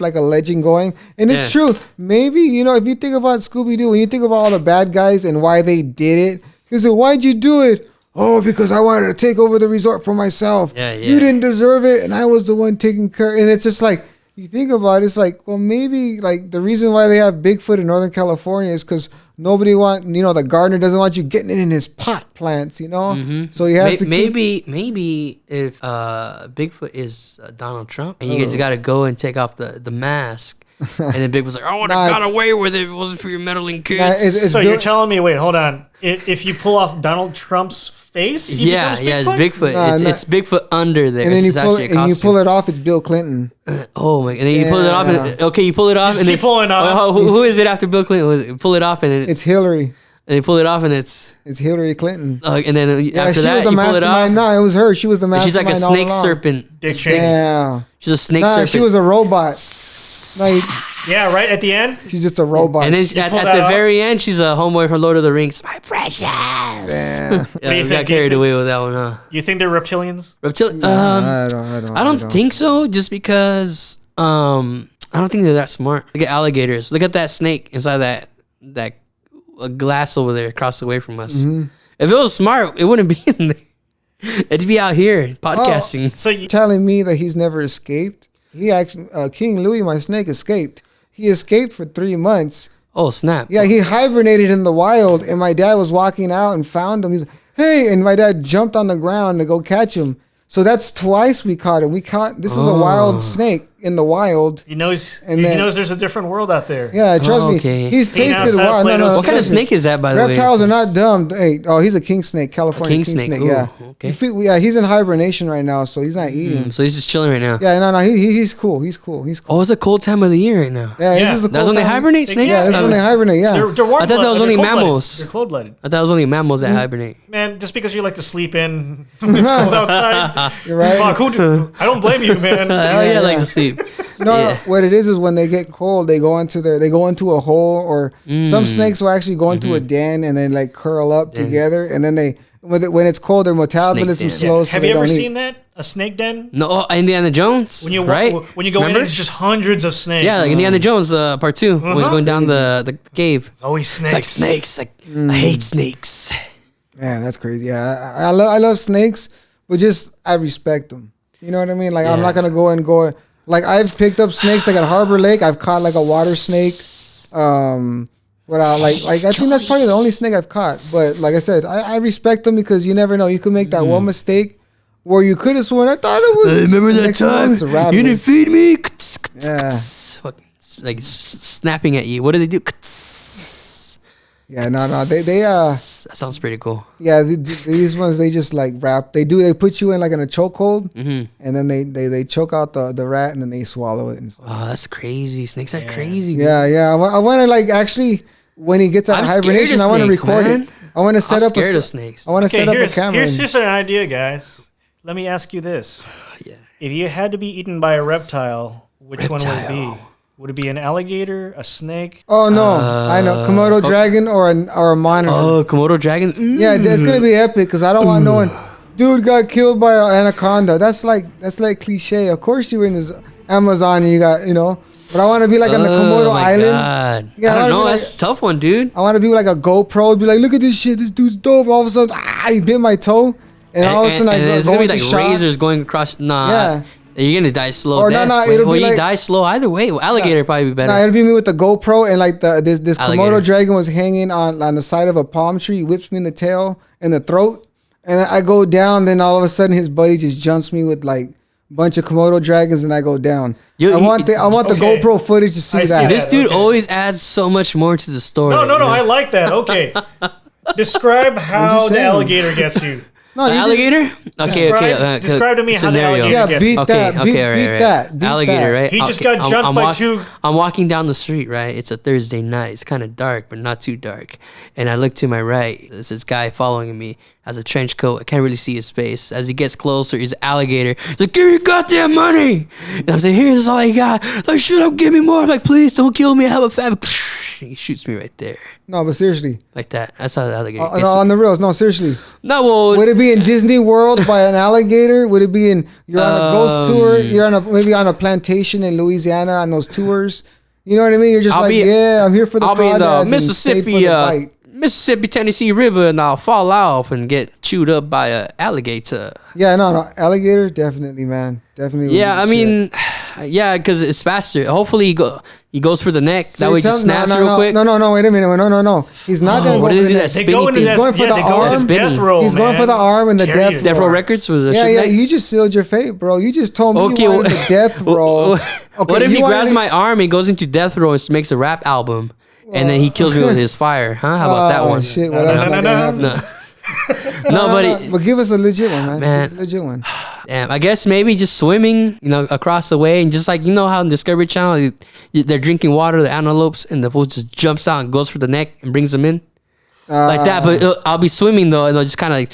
like a legend going. And it's
Yeah.
true. Maybe if you think about Scooby Doo, when you think about all the bad guys and why they did it, you say, "Why'd you do it?" Oh, because I wanted to take over the resort for myself.
Yeah.
You didn't deserve it, and I was the one taking care. And it's just like you think about it, it's like, well, maybe like the reason why they have Bigfoot in Northern California is because nobody the gardener doesn't want you getting it in his pot plants, So he has to keep-
Maybe if Bigfoot is Donald Trump and you guys got to go and take off the mask, and then Bigfoot's like, I would
Nah,
have got
it's-
away with it if it wasn't for your meddling kids.
Nah, it's
So you're
built-
telling me, wait, hold on. If you pull off Donald Trump's face, he
yeah,
becomes
it's Bigfoot.
Nah,
It's Bigfoot under there.
and then
it's
you pull
actually
it,
a
and you
costume.
pull it off. It's Bill Clinton.
Oh my! And then you pull it off.
Yeah.
And, okay, you pull it off,
Just
and
keep
it's
pulling off.
oh, who is it after Bill Clinton? You pull it off, and then
It's Hillary.
and you pull it off, and it's
It's Hillary Clinton.
and then
Yeah,
after
she
that
was the
you pull it off.
mastermind. No, it was her. She was the
And
mastermind.
she's like a
all
snake
along.
serpent.
Dick Cheney.
Yeah.
She's a snake
Nah,
serpent.
she was a robot. No,
Yeah, right at the end.
she's just a robot.
and then
You
at
pull
the
that off?
very end, she's a homeboy for Lord of the Rings. My precious.
Yeah.
What do
Yeah,
you
we
think?
got
Do you
carried
think-
away with that one, huh?
You think they're reptilians?
Reptilian.
I don't
think so. Just because I don't think they're that smart. Look at alligators. Look at that snake inside that glass over there across the way from us.
Mm-hmm.
If it was smart, it wouldn't be in there. It'd be out here podcasting.
So you,
telling me that he's never escaped. He actually, King Louis, my snake, escaped. He escaped for 3 months.
Oh snap!
Yeah, he hibernated in the wild, and my dad was walking out and found him. He's like, "Hey!" And my dad jumped on the ground to go catch him. So that's twice we caught him. We caught. This is a wild snake in the wild.
he knows.
And
he
then-
knows there's a different world out there.
Yeah, trust
okay.
me. He's
He knows
tasted
how to
wild.
play those-
What kind of
trust me.
snake is that, by the way?
Reptiles are not dumb. Hey, he's a king snake, California
King
king
snake,
snake.
ooh,
Yeah.
okay.
Yeah, he's in hibernation right now, so he's not eating.
So he's just chilling right now.
Yeah, no, he's cool. He's cool. He's cool.
Oh, it's a cold time of the year right now.
Yeah,
Yeah.
this is a
That's
cool
when they
time.
hibernate snakes.
Yeah, that's
I
when they
was-
hibernate. Yeah.
They're warm.
I thought that was only mammals.
They're cold blooded.
I thought it was only mammals
Mm-hmm.
that hibernate.
Man, just because you like to sleep in when it's cold outside.
You're right.
Fuck, I don't blame you, man.
Oh yeah, I like
yeah.
to sleep.
No,
Yeah.
what it is when they get cold, they go into a hole, or
Mm.
some snakes will actually go into
Mm-hmm.
a den and then like curl up together, and then when it's cold, their metabolism
den.
slows. So
Have
they
you ever
don't
seen
eat.
that? A snake den?
No, oh, Indiana Jones.
When you
right?
when you go
Remember?
in, it's just hundreds of snakes.
Yeah, like Indiana Jones, part 2, when he's going down the cave.
It's always snakes.
It's like snakes. Like
Mm.
I hate snakes.
Yeah, that's crazy. Yeah, I love snakes, but just I respect them. You know what I mean? Like I'm
Yeah.
not gonna go. Like I've picked up snakes like at Harbor Lake. I've caught like a water snake. Without like I think that's probably the only snake I've caught. But like I said, I respect them because you never know. You could make that one mistake where you could have sworn I thought it was.
Remember
the
that
next one was a
time
rattler.
you didn't feed me?
Yeah.
Fucking, like snapping at you. What do they do?
Yeah, no, they
That sounds pretty cool.
yeah, these ones they just like wrap. They put you in like in a chokehold, and then they choke out the rat and then they swallow it. And stuff.
Oh, that's crazy. Snakes are crazy. Dude.
Yeah. I want to like actually when he gets out
I'm
of
scared of
hibernation, I want to
snakes,
record
man.
it. I want to set
I'm
up
scared of snakes.
I want to
Okay,
set up a
here's
camera.
just an idea, guys. Let me ask you this:
Yeah.
if you had to be eaten by a reptile, which one would it be?
Reptile.
Would it be an alligator, a snake?
Oh no, I know Komodo dragon or a monitor.
Oh, Komodo dragon. Mm.
Yeah, it's gonna be epic because I don't want no one. Dude got killed by an anaconda. That's like cliche. Of course you were in this Amazon and you got but I want to be like on the Komodo
my
Island.
God.
Yeah, I
I
wanna
don't know.
be
That's a tough one, dude.
I want to be like a GoPro. Be like, look at this shit. This dude's dope. All of a sudden, he bit my toe, and all of a sudden I
it's
go
gonna be
into
like
shock.
razors going across. Nah,
Yeah.
you're gonna die slow.
Or no,
death.
no,
Well,
it'll be
you
like-
die slow either way. Well, alligator probably be better.
Nah, it'll be me with the GoPro and like this
Alligator.
Komodo dragon was hanging on the side of a palm tree, whips me in the tail and the throat, and I go down. Then all of a sudden his buddy just jumps me with like a bunch of Komodo dragons, and I go down.
You-
I want the
Okay.
GoPro footage to see
I see
that.
This
that.
dude
Okay.
always adds so much more to the story.
No,
you know?
I like that. Okay. Describe how
just
the
saying.
alligator gets you.
No,
The
you just-
alligator?
Describe to me how the
scenario.
alligator
Yeah,
gets
beat
you.
Okay,
that.
okay,
Beat-
all right,
beat
right.
that. Beat
Alligator,
that.
right?
He just
Okay,
got jumped by two.
I'm walking down the street, right? It's a Thursday night. It's kind of dark, but not too dark. And I look to my right. There's this guy following me. Has a trench coat. I can't really see his face. As he gets closer, he's an alligator. He's like, "Give me your goddamn money!" And I'm saying, "Here's all I got." Like, shut up, give me more. I'm like, "Please don't kill me. I have a fat." He shoots me right there,
No, but seriously,
like that. That's how the alligator.
no,
gets
on the reals. No, seriously.
no, well,
Would it be in Disney World by an alligator? Would it be in you're on a ghost tour? You're on maybe on a plantation in Louisiana on those tours. You know what I mean? You're just
I'll
like,
be-
yeah, I'm here for the
I'll be in
crawdads
the
and stayed for
Mississippi,
the bite.
Mississippi Tennessee River, and I'll fall off and get chewed up by an alligator.
Yeah, no, alligator, definitely, man, definitely. would
Yeah,
be
I
the shit.
mean, yeah, because it's faster. Hopefully, he goes for the neck.
So
That
you
way, he
tell-
just snaps real quick.
No, wait a minute, no. He's not gonna go
what
for
did
the
he do?
neck.
That
They go into
spinny
that,
thing.
He's going for the
they go into
arm.
death roll,
He's going
man.
for the arm and the
Carry
death
it.
Death Row
roll.
Records was the
Yeah,
shit
yeah.
neck?
You just sealed your fate, bro. You just told me
Okay,
you wanted the death roll.
What if
you
he
wanted
grabs
me-
my arm and goes into death row and makes a rap album, and then he kills me with his fire? Huh? How about that
Oh,
one?
Shit, well, that's not gonna happen.
No, no, but
But give us a legit one, man.
Man.
Give us a legit one.
damn, I guess maybe just swimming, across the way, and just like how in Discovery Channel they're drinking water, the antelopes, and the fool just jumps out and goes for the neck and brings them in like that. But I'll be swimming though, and I'll just kind of like.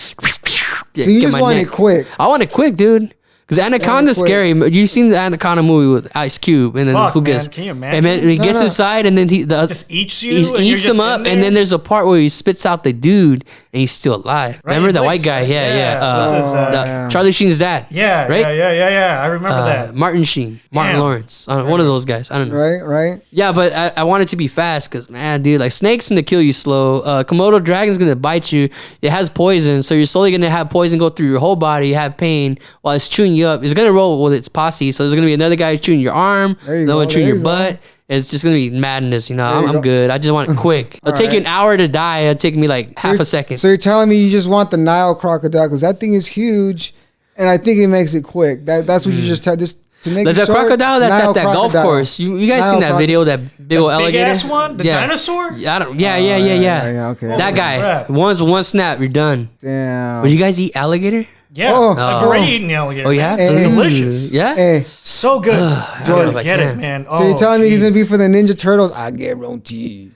So you just want it quick.
I want it quick, dude. Because Anaconda's
quick.
scary. You've seen the Anaconda movie with Ice Cube, and then
Fuck,
who
man.
gets?
Can you
And
imagine?
then he gets
no.
inside, and then he
Just eats you,
He
and you're
eats
just
him
in
up,
there?
and then there's a part where he spits out the dude, and he's still alive.
Right,
Remember
he
the white
blinks,
guy?
right?
Yeah,
Yeah,
yeah.
this is,
yeah.
Charlie Sheen's dad.
Yeah,
right.
yeah. I remember that.
Martin Sheen, Martin
Damn.
Lawrence, one of those guys. I don't know.
Right.
Yeah, but I want it to be fast because, man, dude, like snakes gonna kill you slow. Komodo dragon's gonna bite you. It has poison, so you're slowly gonna have poison go through your whole body. You have pain while it's chewing you up. It's gonna roll with its posse, so there's gonna be another guy chewing your arm,
There you
another
go,
one chewing
there
your
you go.
butt. It's just gonna be madness,
you
I'm
go.
good. I just want it quick. It'll take you an hour to die. It'll take me like half a second.
So you're telling me you just want the Nile crocodile because that thing is huge, and I think it makes it quick. That's what you just tell. Just to make
Like
it
the
short,
crocodile that's
Nile
at that golf
crocodile.
course. You guys
Nile
seen that
croc-
video? That big old
Big
alligator.
ass one, the dinosaur.
Yeah,
Oh,
yeah.
yeah, okay.
That guy.
crap.
One snap, you're done.
Damn.
Would you guys eat alligator?
Yeah,
Oh.
I've
Oh.
already eaten alligator.
Oh, you have?
It's
Hey.
delicious.
Yeah.
Hey,
So good.
I don't know if I
Get
can.
it, man.
so you're
Oh,
telling me he's
jeez.
gonna be for the Ninja Turtles? I guarantee.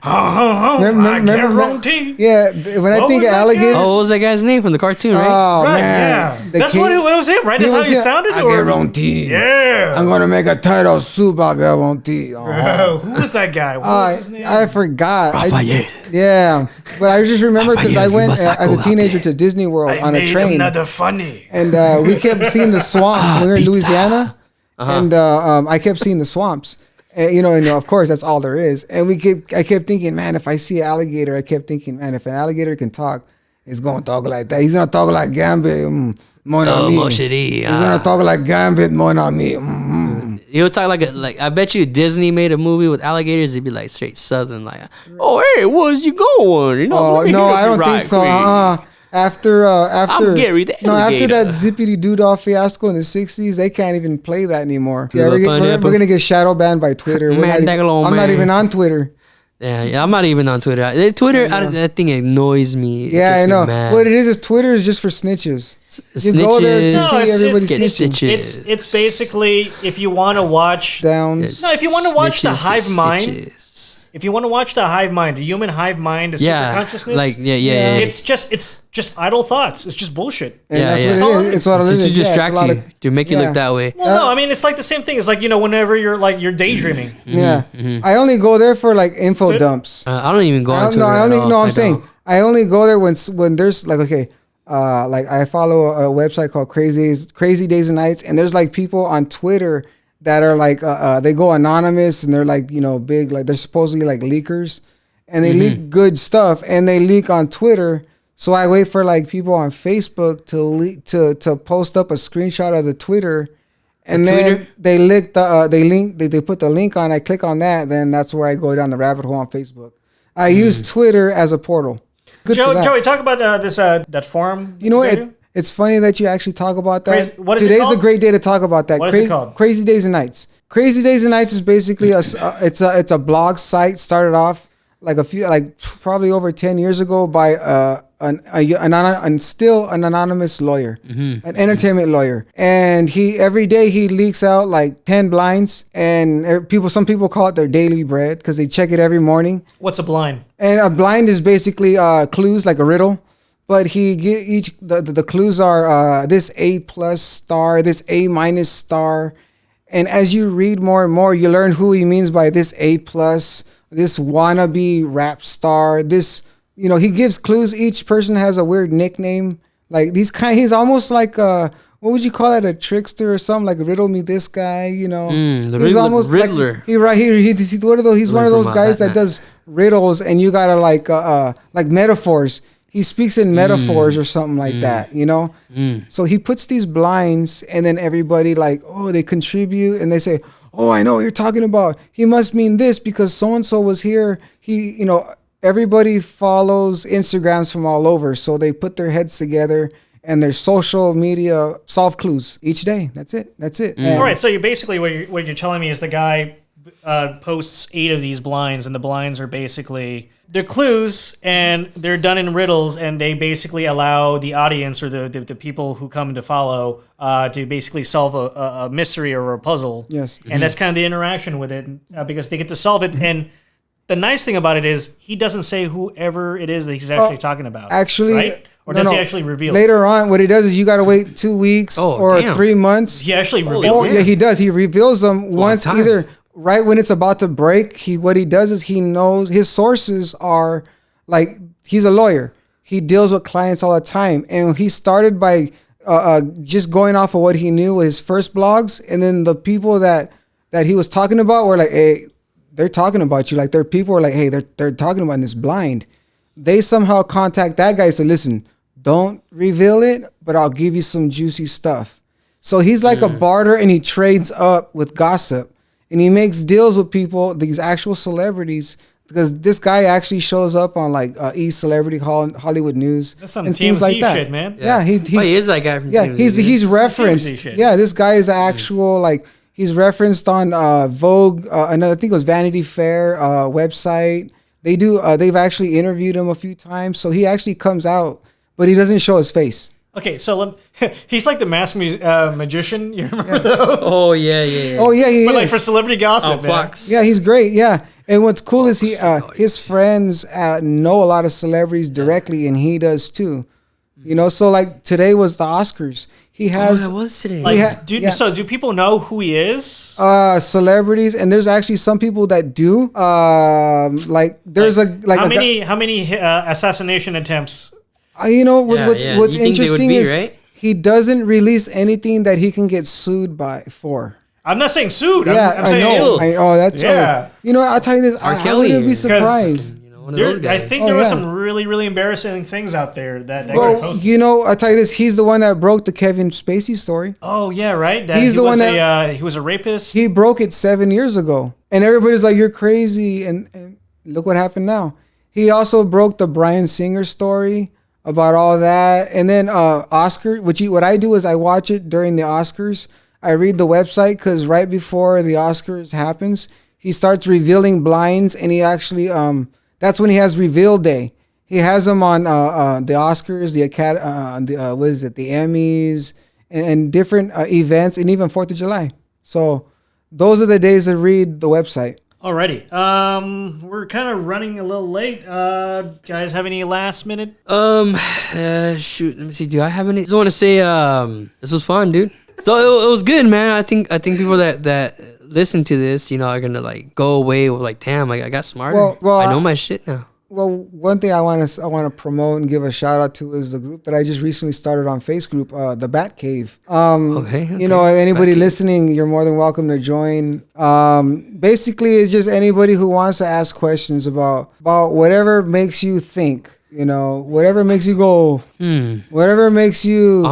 I guarantee.
Yeah, when I
What
think
was
of
that
alligators.
guy?
Oh, what was that guy's name from the cartoon, right?
Oh
Right,
man,
yeah.
The
That's
king-
what it was him, right? That's how he
was-
sounded?
I
or-
guarantee.
Yeah.
I'm gonna make a turtle soup. I guarantee. Oh.
Oh, who was that guy? What was his name?
I forgot.
Raphael.
Yeah, but I just remember because I
Raphael, you
went
must not
as
go
a
out
teenager
there.
to Disney World on a train,
funny.
and we kept seeing the swamps. when we were in
pizza.
Louisiana, and I kept seeing the swamps. And, and of course that's all there is. And I kept thinking, man, if I see an alligator, I kept thinking, man, if an alligator can talk, he's gonna talk like that. He's gonna talk like Gambit, mon ami.
Mon chéri,
He's gonna talk like Gambit, mon ami.
He'll talk like I bet you Disney made a movie with alligators. It'd be like straight Southern, like, oh hey, where's you going? You know,
Oh
let me
no,
hit up
I
your
don't think
ride
so.
quick.
After
Gary the
no, after
alligator.
that Zippity Doodah fiasco in the '60s, they can't even play that anymore. Yeah,
Little pineapple.
we're gonna get shadow banned by Twitter. We're
Man,
not even,
daggone
I'm not
man.
even on Twitter.
Yeah, I'm not even on Twitter. Twitter, that thing annoys me. It
Yeah,
gets
I
me
know.
mad.
What it is Twitter is just for snitches. You go there to
Snitches.
No,
see everybody
get
snitching.
stitches.
It's basically if you want to watch.
Downs.
No, if you want to watch the
Snitches get
hive mind,
stitches.
if you want to watch the hive mind, the human hive mind, the super
Yeah,
consciousness,
like yeah.
it's just idle thoughts. It's just bullshit.
And
Yeah,
that's
yeah.
what it is. It's what it
Just
is.
to
Yeah, it's a
distract
lot
you,
of-
to make you
yeah.
look that way.
Well, no, I mean it's like the same thing. It's like whenever you're daydreaming.
Yeah, I only go there for like info
So-
dumps.
I don't even go on Twitter.
I
at
only
all.
no. I'm
I
saying
don't.
I only go there when there's like okay, like I follow a website called Crazy Days and Nights, and there's like people on Twitter that are like they go anonymous and they're like big, like they're supposedly like leakers, and they leak good stuff and they leak on Twitter. So I wait for like people on Facebook to post up a screenshot of the Twitter. And then
Twitter?
they lick they put the link on. I click on that, then that's where I go down the rabbit hole on Facebook. I use Twitter as a portal. Good for that.
Joey, talk about this that forum.
You know what?
video.
It's funny that you actually talk about that.
What is it
Today's
called?
a great day to talk about that.
What is it called?
Crazy Days and Nights. Crazy Days and Nights is basically it's a blog site started off probably over 10 years ago by still an anonymous lawyer, an entertainment lawyer, and every day he leaks out like 10 blinds, and some people call it their daily bread because they check it every morning.
What's a blind?
And a blind is basically clues, like a riddle. But the clues are this A+ star, this A- star, and as you read more and more, you learn who he means by this A+, this wannabe rap star. This, he gives clues. Each person has a weird nickname. Like he's almost like what would you call it? A trickster or something? Like riddle me this guy.
The
He's almost
Riddler.
Like, he's one of those guys that
Batman.
does riddles, and you gotta like metaphors. He speaks in metaphors or something like that, So he puts these blinds, and then everybody they contribute, and they say, "Oh, I know what you're talking about. He must mean this because so and so was here." Everybody follows Instagrams from all over, so they put their heads together and their social media solve clues each day. That's it. And-
All right, so you're basically what you're telling me is the guy posts 8 of these blinds, and the blinds are basically they're clues, and they're done in riddles, and they basically allow the audience or the people who come to follow to basically solve a mystery or a puzzle.
Yes.
And that's kind of the interaction with it because they get to solve it. And the nice thing about it is he doesn't say whoever it is that he's actually talking about.
Actually,
right? Or
no,
does he
no.
actually reveal?
Later on, what he does is you got to wait 2 weeks or
damn.
3 months.
He actually
Holy
reveals.
Oh,
it?
yeah, he does. He reveals them once
time.
either right when it's about to break. What he does is he knows his sources are like he's a lawyer. He deals with clients all the time, and he started by just going off of what he knew with his first blogs, and then the people that he was talking about were like, "Hey, they're talking about you." Like their people were like, "Hey, they're talking about this blind." They somehow contact that guy and say, "Listen, don't reveal it, but I'll give you some juicy stuff." So he's like a barter, and he trades up with gossip, and he makes deals with people, these actual celebrities, because this guy actually shows up on like Celebrity Hollywood News
That's some
and things like
TMZ
that.
shit, man.
Yeah, he
is that guy from TMZ,
he's
TMZ
referenced.
shit.
Yeah, this guy is actual he's referenced on Vogue, and I think it was Vanity Fair website. They've actually interviewed him a few times, so he actually comes out, but he doesn't show his face.
Okay, so he's like the masked magician. You remember those?
Oh yeah.
Oh yeah, he
But
is.
like for celebrity gossip, man.
Fox.
Yeah, he's great. Yeah, and what's cool is his friends know a lot of celebrities directly, and he does too. So like today was the Oscars. He has
that was today.
Like,
Yeah.
So do people know who he is?
celebrities, and there's actually some people that do. There's
how many assassination attempts?
what's
You think they would
interesting
be,
is
right?
he doesn't release anything that he can get sued for.
I'm not saying sued.
Yeah,
I'm
I
saying
know.
ill.
That's
Yeah.
I'll tell you this. I
Kelly
wouldn't be
is-
surprised.
One of those
I
guys.
think
Oh,
there were
yeah.
some really embarrassing things out there that got
Well,
posted.
you know, I'll tell you this. He's the one that broke the Kevin Spacey story.
Oh yeah, right. That
He's
he
the
was
one
he was a rapist.
He broke it 7 years ago. And everybody's like, you're crazy. And look what happened now. He also broke the Bryan Singer story about all that. And then Oscar, what I do is I watch it during the Oscars. I read the website because right before the Oscars happens, he starts revealing blinds, and he actually that's when he has reveal day. He has them on the Oscars, the the Emmys, and different events, and even 4th of July. So those are the days to read the website.
Alrighty. We're kind of running a little late. Guys, have any last minute?
Shoot. Let me see. Do I have any? Just want to say, this was fun, dude. So it was good, man. I think people that listen to this, you know, are gonna like go away with like, damn, I got smarter.
Well,
I know my shit now.
Well, one thing I want to promote and give a shout out to is the group that I just recently started on Facebook, the Bat Cave.
Okay.
You know, anybody listening, you're more than welcome to join. Basically, it's just anybody who wants to ask questions about whatever makes you think. You know, whatever makes you go, whatever makes you.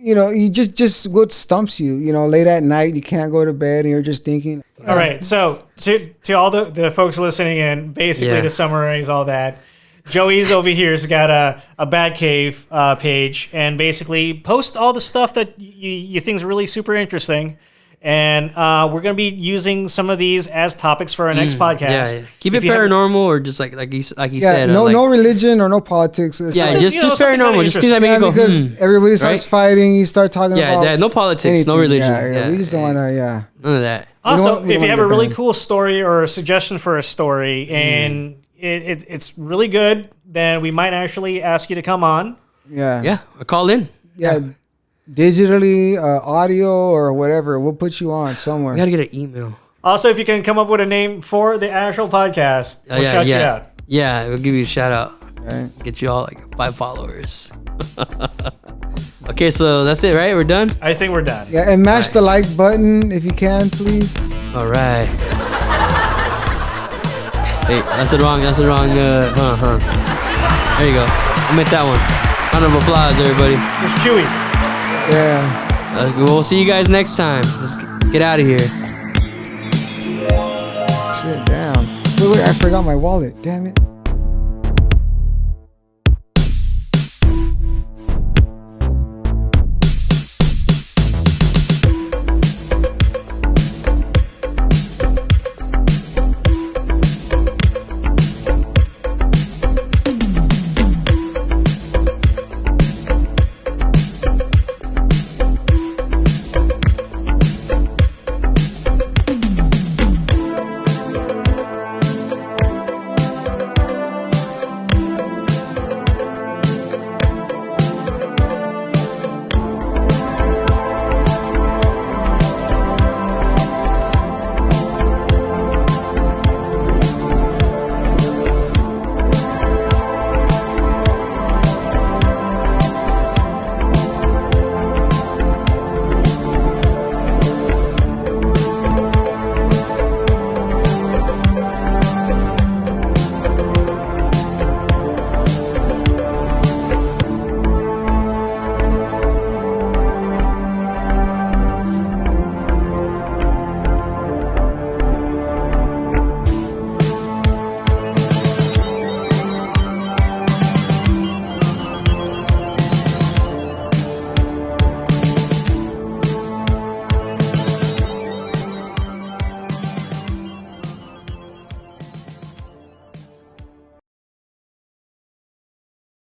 You know, you just what stumps you. You know, late at night, you can't go to bed, and you're just thinking.
All right. So to all the folks listening in, basically
Yeah.
to summarize all that, Joey's over here's got a Bat Cave page, and basically post all the stuff that you think is really super interesting. And we're going to be using some of these as topics for our next podcast.
Yeah. Keep
If
it
you have-
paranormal or just like you
Yeah,
said.
no,
like,
no religion or no politics. It's
Yeah,
like-
just
you know,
just
something kinda
paranormal. Just things that make
yeah,
you go.
because everybody starts
right?
fighting. You start talking
Yeah,
about
no politics, no
anything.
religion.
Yeah, we just don't want to. Yeah.
None of that.
Also,
we don't
if you
wanna
have a
get
really
banned.
cool story or a suggestion for a story and it's really good, then we might actually ask you to come on.
Yeah.
Yeah, or call in.
Yeah. Digitally, audio or whatever, we'll put you on somewhere.
We gotta get an email.
Also, if you can come up with a name for the actual podcast, we'll shout you out.
Yeah, we'll give you a shout out.
Right.
Get you all like 5 followers. Okay, so that's it, right? We're done?
I think we're done.
Yeah, and mash the like button if you can, please.
All right. Hey, that's the wrong, There you go. I meant that one. Round of applause, everybody.
It's Chewy.
Yeah.
We'll see you guys next time. Let's get out of here.
Shit, damn. Wait, I forgot my wallet. Damn it.